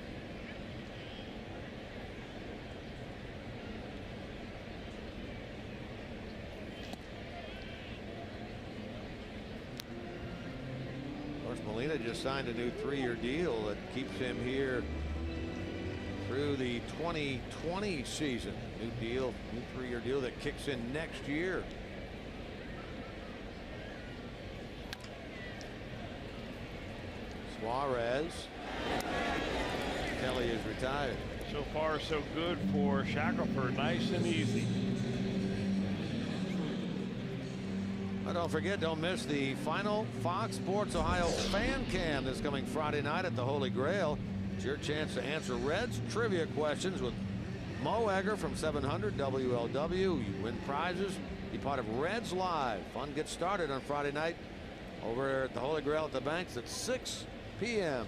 Molina just signed a new 3-year deal that keeps him here through the 2020 season. New deal, new 3-year deal that kicks in next year. Suarez. Kelly is retired. So far, so good for Shackelford. Nice and easy. Don't forget, don't miss the final Fox Sports Ohio Fan Cam this coming Friday night at the Holy Grail. It's your chance to answer Reds trivia questions with Mo Egger from 700 WLW. You win prizes. Be part of Reds Live. Fun gets started on Friday night over at the Holy Grail at the Banks at 6 p.m.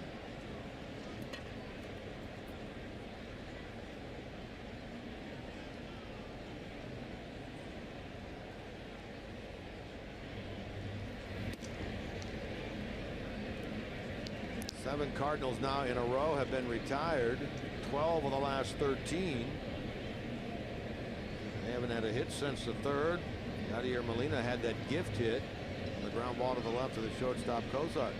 Seven Cardinals now in a row have been retired. 12 of the last 13. They haven't had a hit since the 3rd. Yadier Molina had that gift hit on the ground ball to the left of the shortstop Cozart.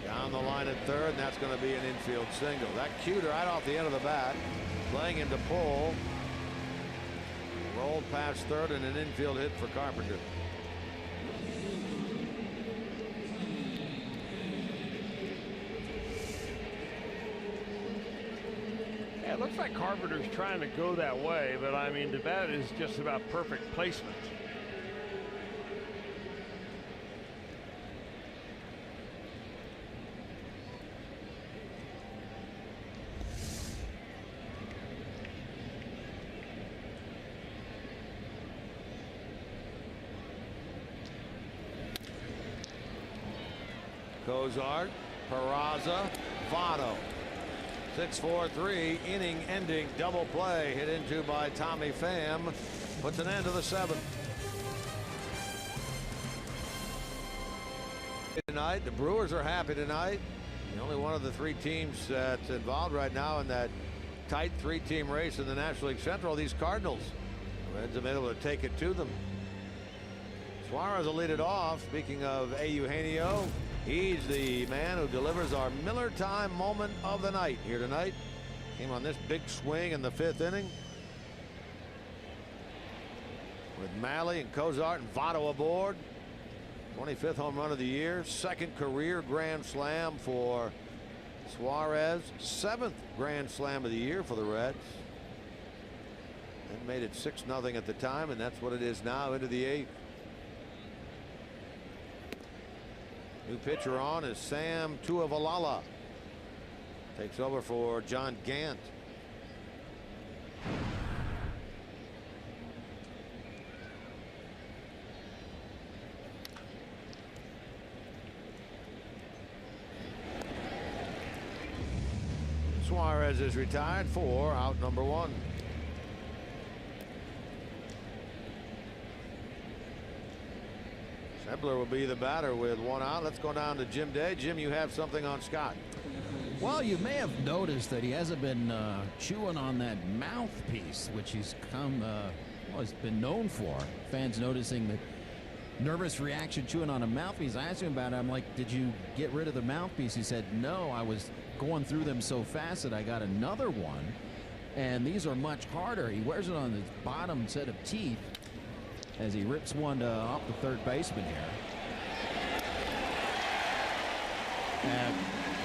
Down the line at 3rd, and that's going to be an infield single. That cued right off the end of the bat, playing into pull. Rolled past 3rd, and an infield hit for Carpenter. It looks like Carpenter's trying to go that way, but I mean, the bat is just about perfect placement. Cozart, Peraza, Votto. 6-4-3 inning-ending double play hit into by Tommy Pham puts an end to the 7th. Tonight, the Brewers are happy tonight. The only one of the 3 teams that's involved right now in that tight 3-team race in the National League Central, these Cardinals. The Reds have been able to take it to them. Suarez will lead it off. Speaking of Eugenio, he's the man who delivers our Miller Time moment of the night here tonight. Came on this big swing in the 5th inning. With Malley and Cozart and Votto aboard. 25th home run of the year. 2nd career grand slam for Suarez. 7th grand slam of the year for the Reds. And made it 6-0 at the time, and that's what it is now into the 8th. New pitcher on is Sam Tuivailala. Takes over for John Gant. Suarez is retired for out number 1. Schebler will be the batter with 1 out. Let's go down to Jim Day. Jim, you have something on Scott. Well, you may have noticed that he hasn't been chewing on that mouthpiece, which he's he's been known for. Fans noticing that nervous reaction chewing on a mouthpiece. I asked him about it. I'm like, did you get rid of the mouthpiece? He said, no, I was going through them so fast that I got another one. and these are much harder. He wears it on his bottom set of teeth as he rips one off the third baseman here. And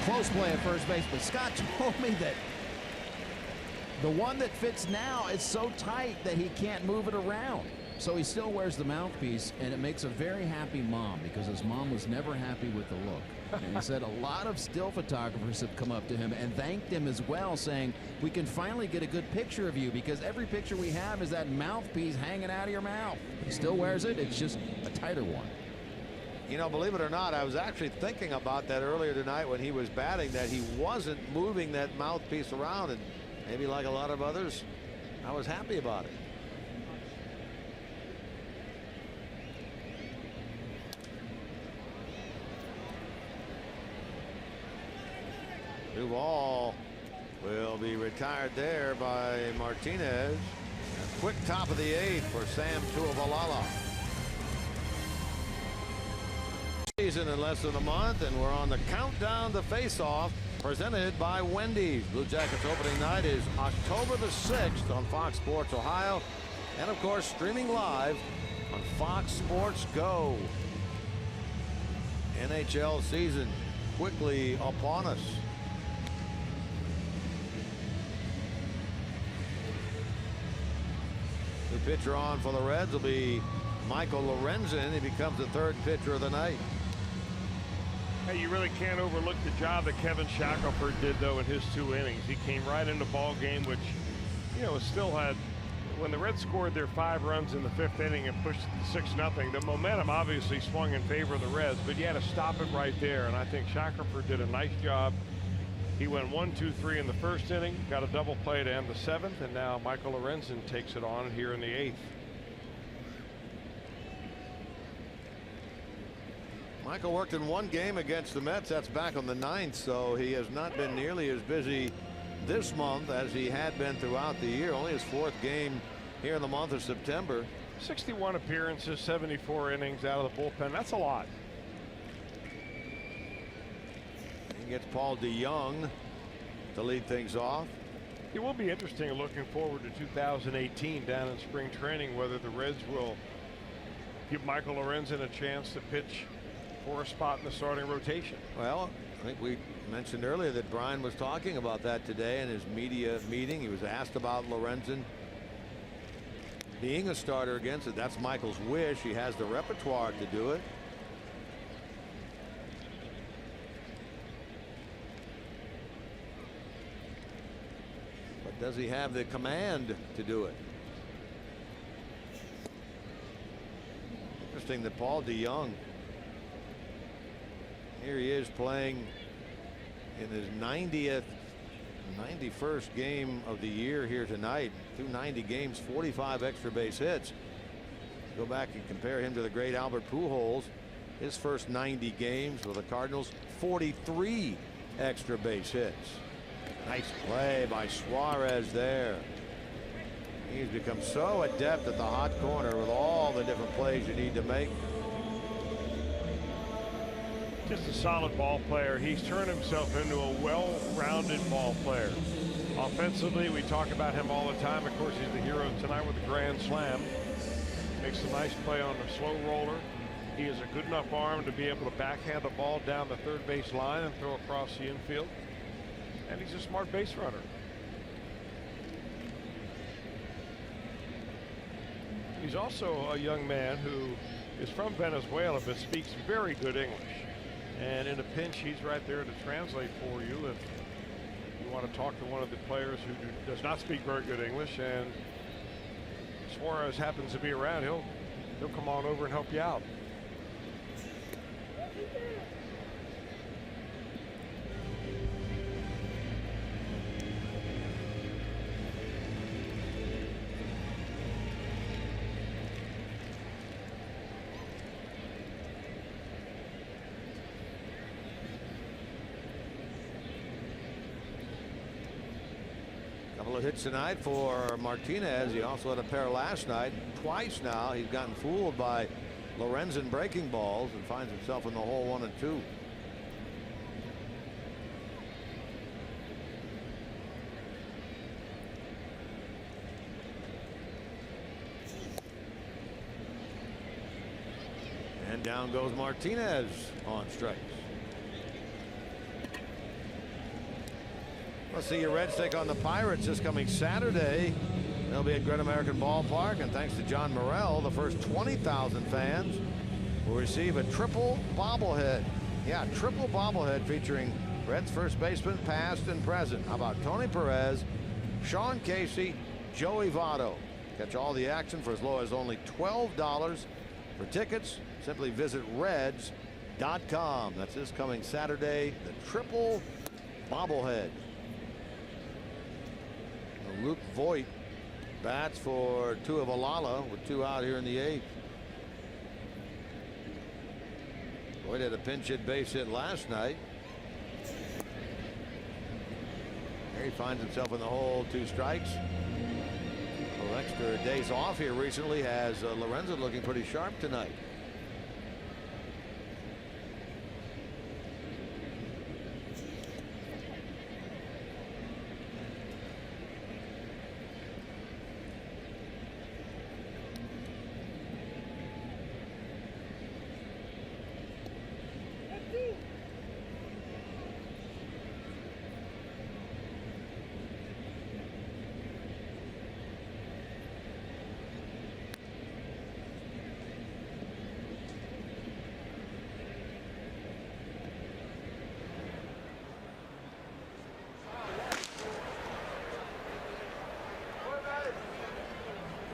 close play at first base, but Scott told me that the one that fits now is so tight that he can't move it around. So he still wears the mouthpiece, and it makes a very happy mom, because his mom was never happy with the look. And he said a lot of still photographers have come up to him and thanked him as well, saying, we can finally get a good picture of you, because every picture we have is that mouthpiece hanging out of your mouth. He still wears it. It's just a tighter one. You know, believe it or not, I was actually thinking about that earlier tonight when he was batting, that he wasn't moving that mouthpiece around, and maybe like a lot of others, I was happy about it. Duvall will be retired there by Martinez. A quick top of the 8th for Sam Tuivailala. Season in less than a month, and we're on the countdown to face-off, presented by Wendy's. Blue Jackets opening night is October the 6th on Fox Sports Ohio, and of course streaming live on Fox Sports Go. NHL season quickly upon us. The pitcher on for the Reds will be Michael Lorenzen. He becomes the third pitcher of the night. Hey, you really can't overlook the job that Kevin Shackelford did, though, in his 2 innings. He came right into ball game, which, you know, still had, when the Reds scored their 5 runs in the 5th inning and pushed it to 6-0, the momentum obviously swung in favor of the Reds, but you had to stop it right there. And I think Shackelford did a nice job. He went 1-2-3 in the 1st inning, got a double play to end the 7th, and now Michael Lorenzen takes it on here in the 8th. Michael worked in 1 game against the Mets. That's back on the 9th, so he has not been nearly as busy this month as he had been throughout the year. Only his 4th game here in the month of September. 61 appearances, 74 innings out of the bullpen. That's a lot. He gets Paul DeJong to lead things off. It will be interesting looking forward to 2018 down in spring training, whether the Reds will give Michael Lorenzen a chance to pitch for a spot in the starting rotation. Well, I think we mentioned earlier that Brian was talking about that today in his media meeting. He was asked about Lorenzen being a starter against it. That's Michael's wish. He has the repertoire to do it. But does he have the command to do it? Interesting that Paul DeJong, here he is playing in his 91st game of the year here tonight. Through 90 games, 45 extra base hits. Go back and compare him to the great Albert Pujols. His first 90 games with the Cardinals, 43 extra base hits. Nice play by Suarez there. He's become so adept at the hot corner with all the different plays you need to make. Just a solid ball player. He's turned himself into a well-rounded ball player. Offensively, we talk about him all the time. Of course, he's the hero tonight with the grand slam. Makes a nice play on the slow roller. He has a good enough arm to be able to backhand the ball down the third base line and throw across the infield. And he's a smart base runner. He's also a young man who is from Venezuela but speaks very good English. And in a pinch, he's right there to translate for you if you want to talk to one of the players who does not speak very good English. And Suarez happens to be around, he'll come on over and help you out. Couple of hits tonight for Martinez. He also had a pair last night. Twice now he's gotten fooled by Lorenzen breaking balls and finds himself in the hole 1 and 2. And down goes Martinez on strikes. Let's see your Reds take on the Pirates this coming Saturday. They'll be at Great American Ballpark, and thanks to John Morrell, the first 20,000 fans will receive a triple bobblehead. Yeah, triple bobblehead featuring Reds first baseman, past and present. How about Tony Perez, Sean Casey, Joey Votto? Catch all the action for as low as only $12. For tickets, simply visit Reds.com. That's this coming Saturday, the triple bobblehead. Luke Voit bats for Tuivailala with 2 out here in the 8th. Voit had a pinch hit base hit last night. There he finds himself in the hole, 2 strikes. A little extra days off here recently has Lorenzen looking pretty sharp tonight.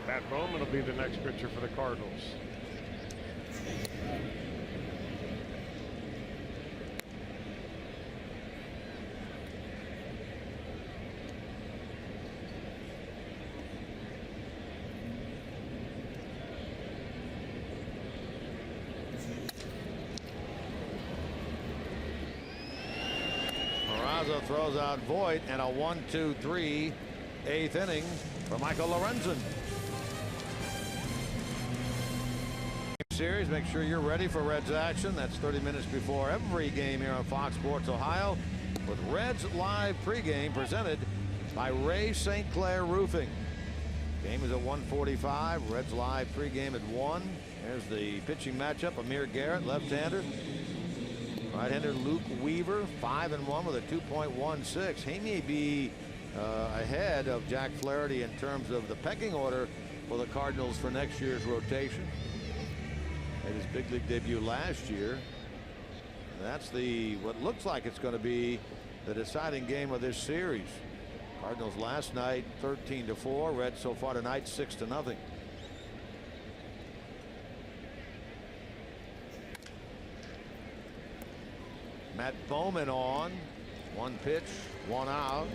Matt Bowman will be the next pitcher for the Cardinals. Peraza throws out Voit, and a 1-2-3 8th inning for Michael Lorenzen. Series, make sure you're ready for Reds action. That's 30 minutes before every game here on Fox Sports Ohio with Reds Live pregame presented by Ray St. Clair Roofing. Game is at 1:45. Reds Live pregame at 1. There's the pitching matchup. Amir Garrett, left-hander. Right-hander Luke Weaver, 5-1 with a 2.16. He may be ahead of Jack Flaherty in terms of the pecking order for the Cardinals for next year's rotation. Made his big league debut last year. And that's what looks like it's going to be the deciding game of this series. Cardinals last night 13-4. Reds so far tonight 6-0. Matt Bowman on. 1 pitch, 1 out.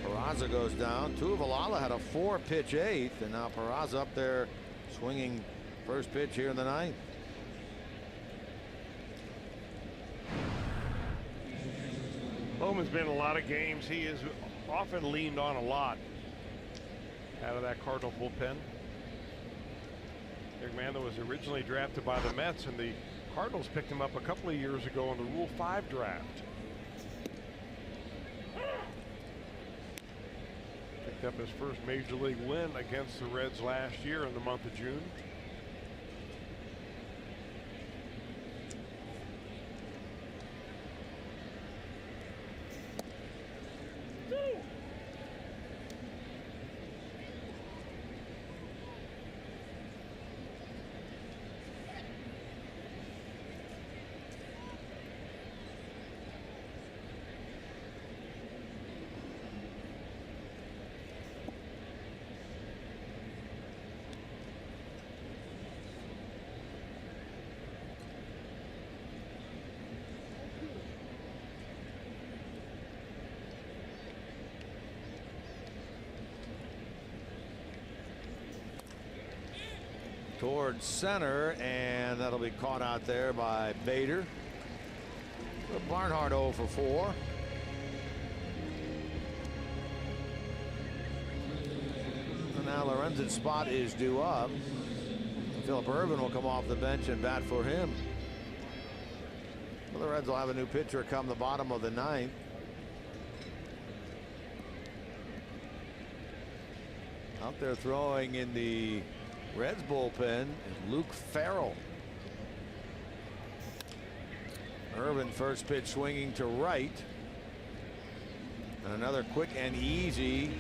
Peraza goes down. Tuivailala had a 4-pitch 8th, and now Peraza up there swinging first pitch here in the 9th. Bowman's been in a lot of games. He is often leaned on a lot out of that Cardinal bullpen. Young man that was originally drafted by the Mets, and the Cardinals picked him up a couple of years ago in the Rule 5 draft. Picked up his first major league win against the Reds last year in the month of June. Towards center, and that'll be caught out there by Bader. Barnhart 0 for 4. And now Lorenzen's spot is due up. Philip Ervin will come off the bench and bat for him. Well, the Reds will have a new pitcher come the bottom of the 9th. Out there throwing in the Reds bullpen is Luke Farrell. Irvin first pitch swinging to right. And another quick and easy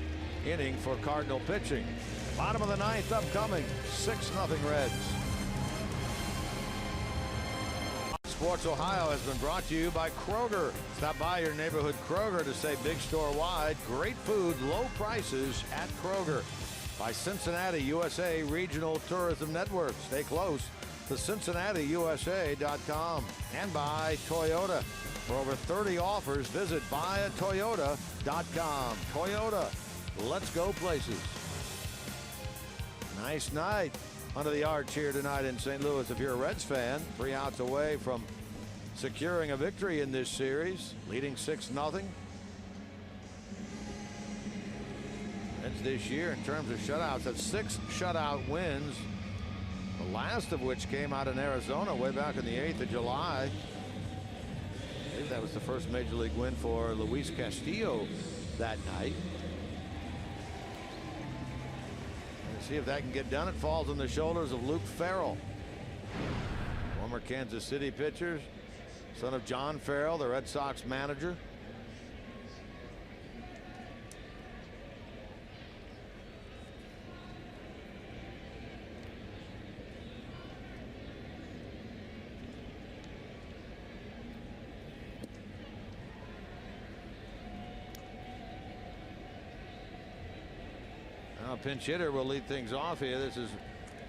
inning for Cardinal pitching. Bottom of the ninth upcoming. 6-0 Reds. Sports Ohio has been brought to you by Kroger. Stop by your neighborhood Kroger to say big store wide. Great food, low prices at Kroger. By Cincinnati USA Regional Tourism Network. Stay close to CincinnatiUSA.com. And by Toyota. For over 30 offers, visit buyatoyota.com. Toyota, let's go places. Nice night under the arch here tonight in St. Louis. If you're a Reds fan, 3 outs away from securing a victory in this series, leading 6-0. Reds this year in terms of shutouts have 6 shutout wins, the last of which came out in Arizona way back on the 8th of July. I believe that was the first major league win for Luis Castillo that night. Let's see if that can get done. It falls on the shoulders of Luke Farrell, former Kansas City pitcher, son of John Farrell, the Red Sox manager. Pinch hitter will lead things off here. This is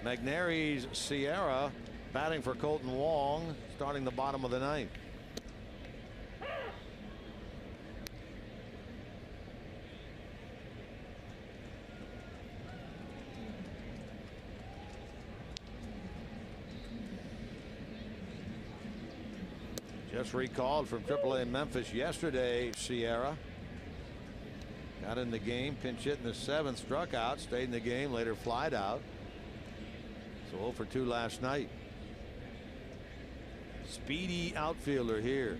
Magneuris Sierra batting for Colton Wong, starting the bottom of the ninth. Just recalled from AAA Memphis yesterday, Sierra. Got in the game, pinch hit in the 7th, struck out, stayed in the game, later flied out. So 0 for 2 last night. Speedy outfielder here.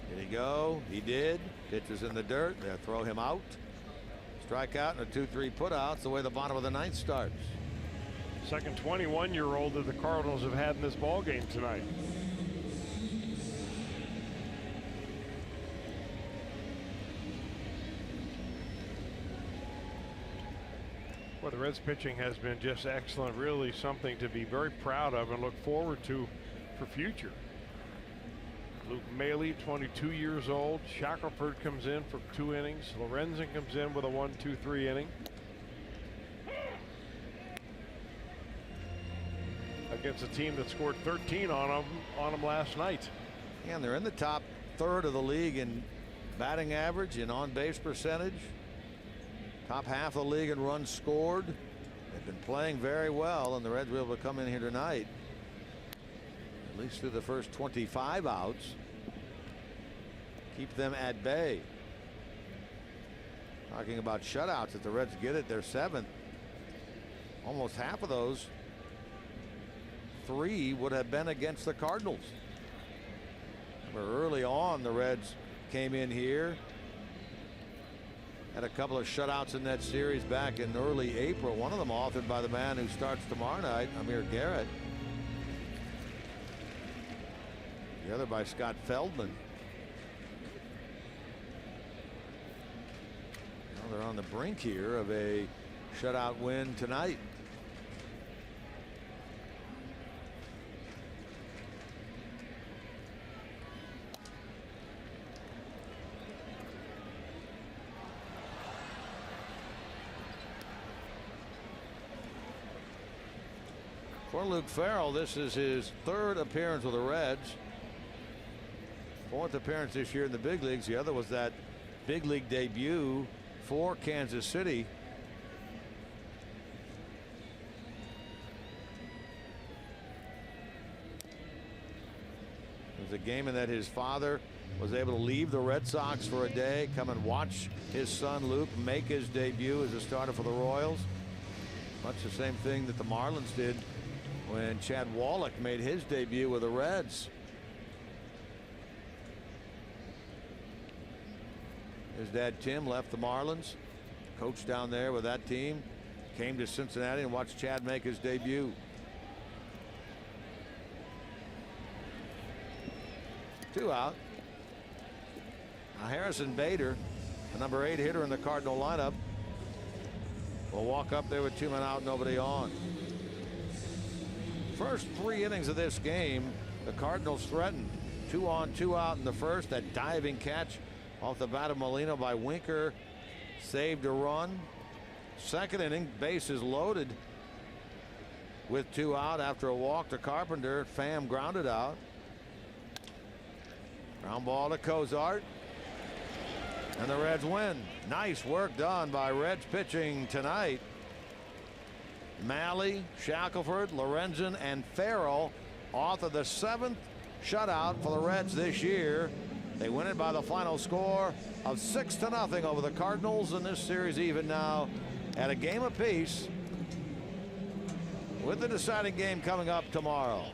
Did he go? He did. Pitch is in the dirt. They'll throw him out. Strikeout and a 2-3 putout. It's the way the bottom of the ninth starts. Second 21-year-old that the Cardinals have had in this ball game tonight. Well, the Reds pitching has been just excellent, really something to be very proud of and look forward to for future. Luke Maile, 22 years old. Shackelford comes in for 2 innings. Lorenzen comes in with a 1-2-3 inning. Against a team that scored 13 on them last night. And they're in the top third of the league in batting average and on-base percentage. Top half of the league in runs scored. They've been playing very well, and the Reds will be able to come in here tonight, at least through the first 25 outs, keep them at bay. Talking about shutouts, if the Reds get it, they're 7th. Almost half of those 3 would have been against the Cardinals. Remember, early on, the Reds came in here, had a couple of shutouts in that series back in early April. One of them authored by the man who starts tomorrow night, Amir Garrett. The other by Scott Feldman. Now they're on the brink here of a shutout win tonight. For Luke Farrell, this is his 3rd appearance with the Reds. 4th appearance this year in the big leagues. The other was that big league debut for Kansas City. It was a game in that his father was able to leave the Red Sox for a day, come and watch his son Luke make his debut as a starter for the Royals. Much the same thing that the Marlins did when Chad Wallach made his debut with the Reds. His dad Tim left the Marlins, coached down there with that team, came to Cincinnati and watched Chad make his debut. 2 out. Now Harrison Bader, the number 8 hitter in the Cardinal lineup, will walk up there with 2 men out, nobody on. First 3 innings of this game, the Cardinals threatened. 2 on, 2 out in the first. That diving catch off the bat of Molina by Winker saved a run. Second inning, bases loaded with 2 out after a walk to Carpenter. Pham grounded out. Ground ball to Cozart. And the Reds win. Nice work done by Reds pitching tonight. Malley, Shackelford, Lorenzen, and Farrell off of the 7th shutout for the Reds this year. They win it by the final score of 6-0 over the Cardinals, and this series even now at a game apiece, with the deciding game coming up tomorrow.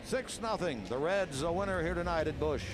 6-0. The Reds a winner here tonight at Busch.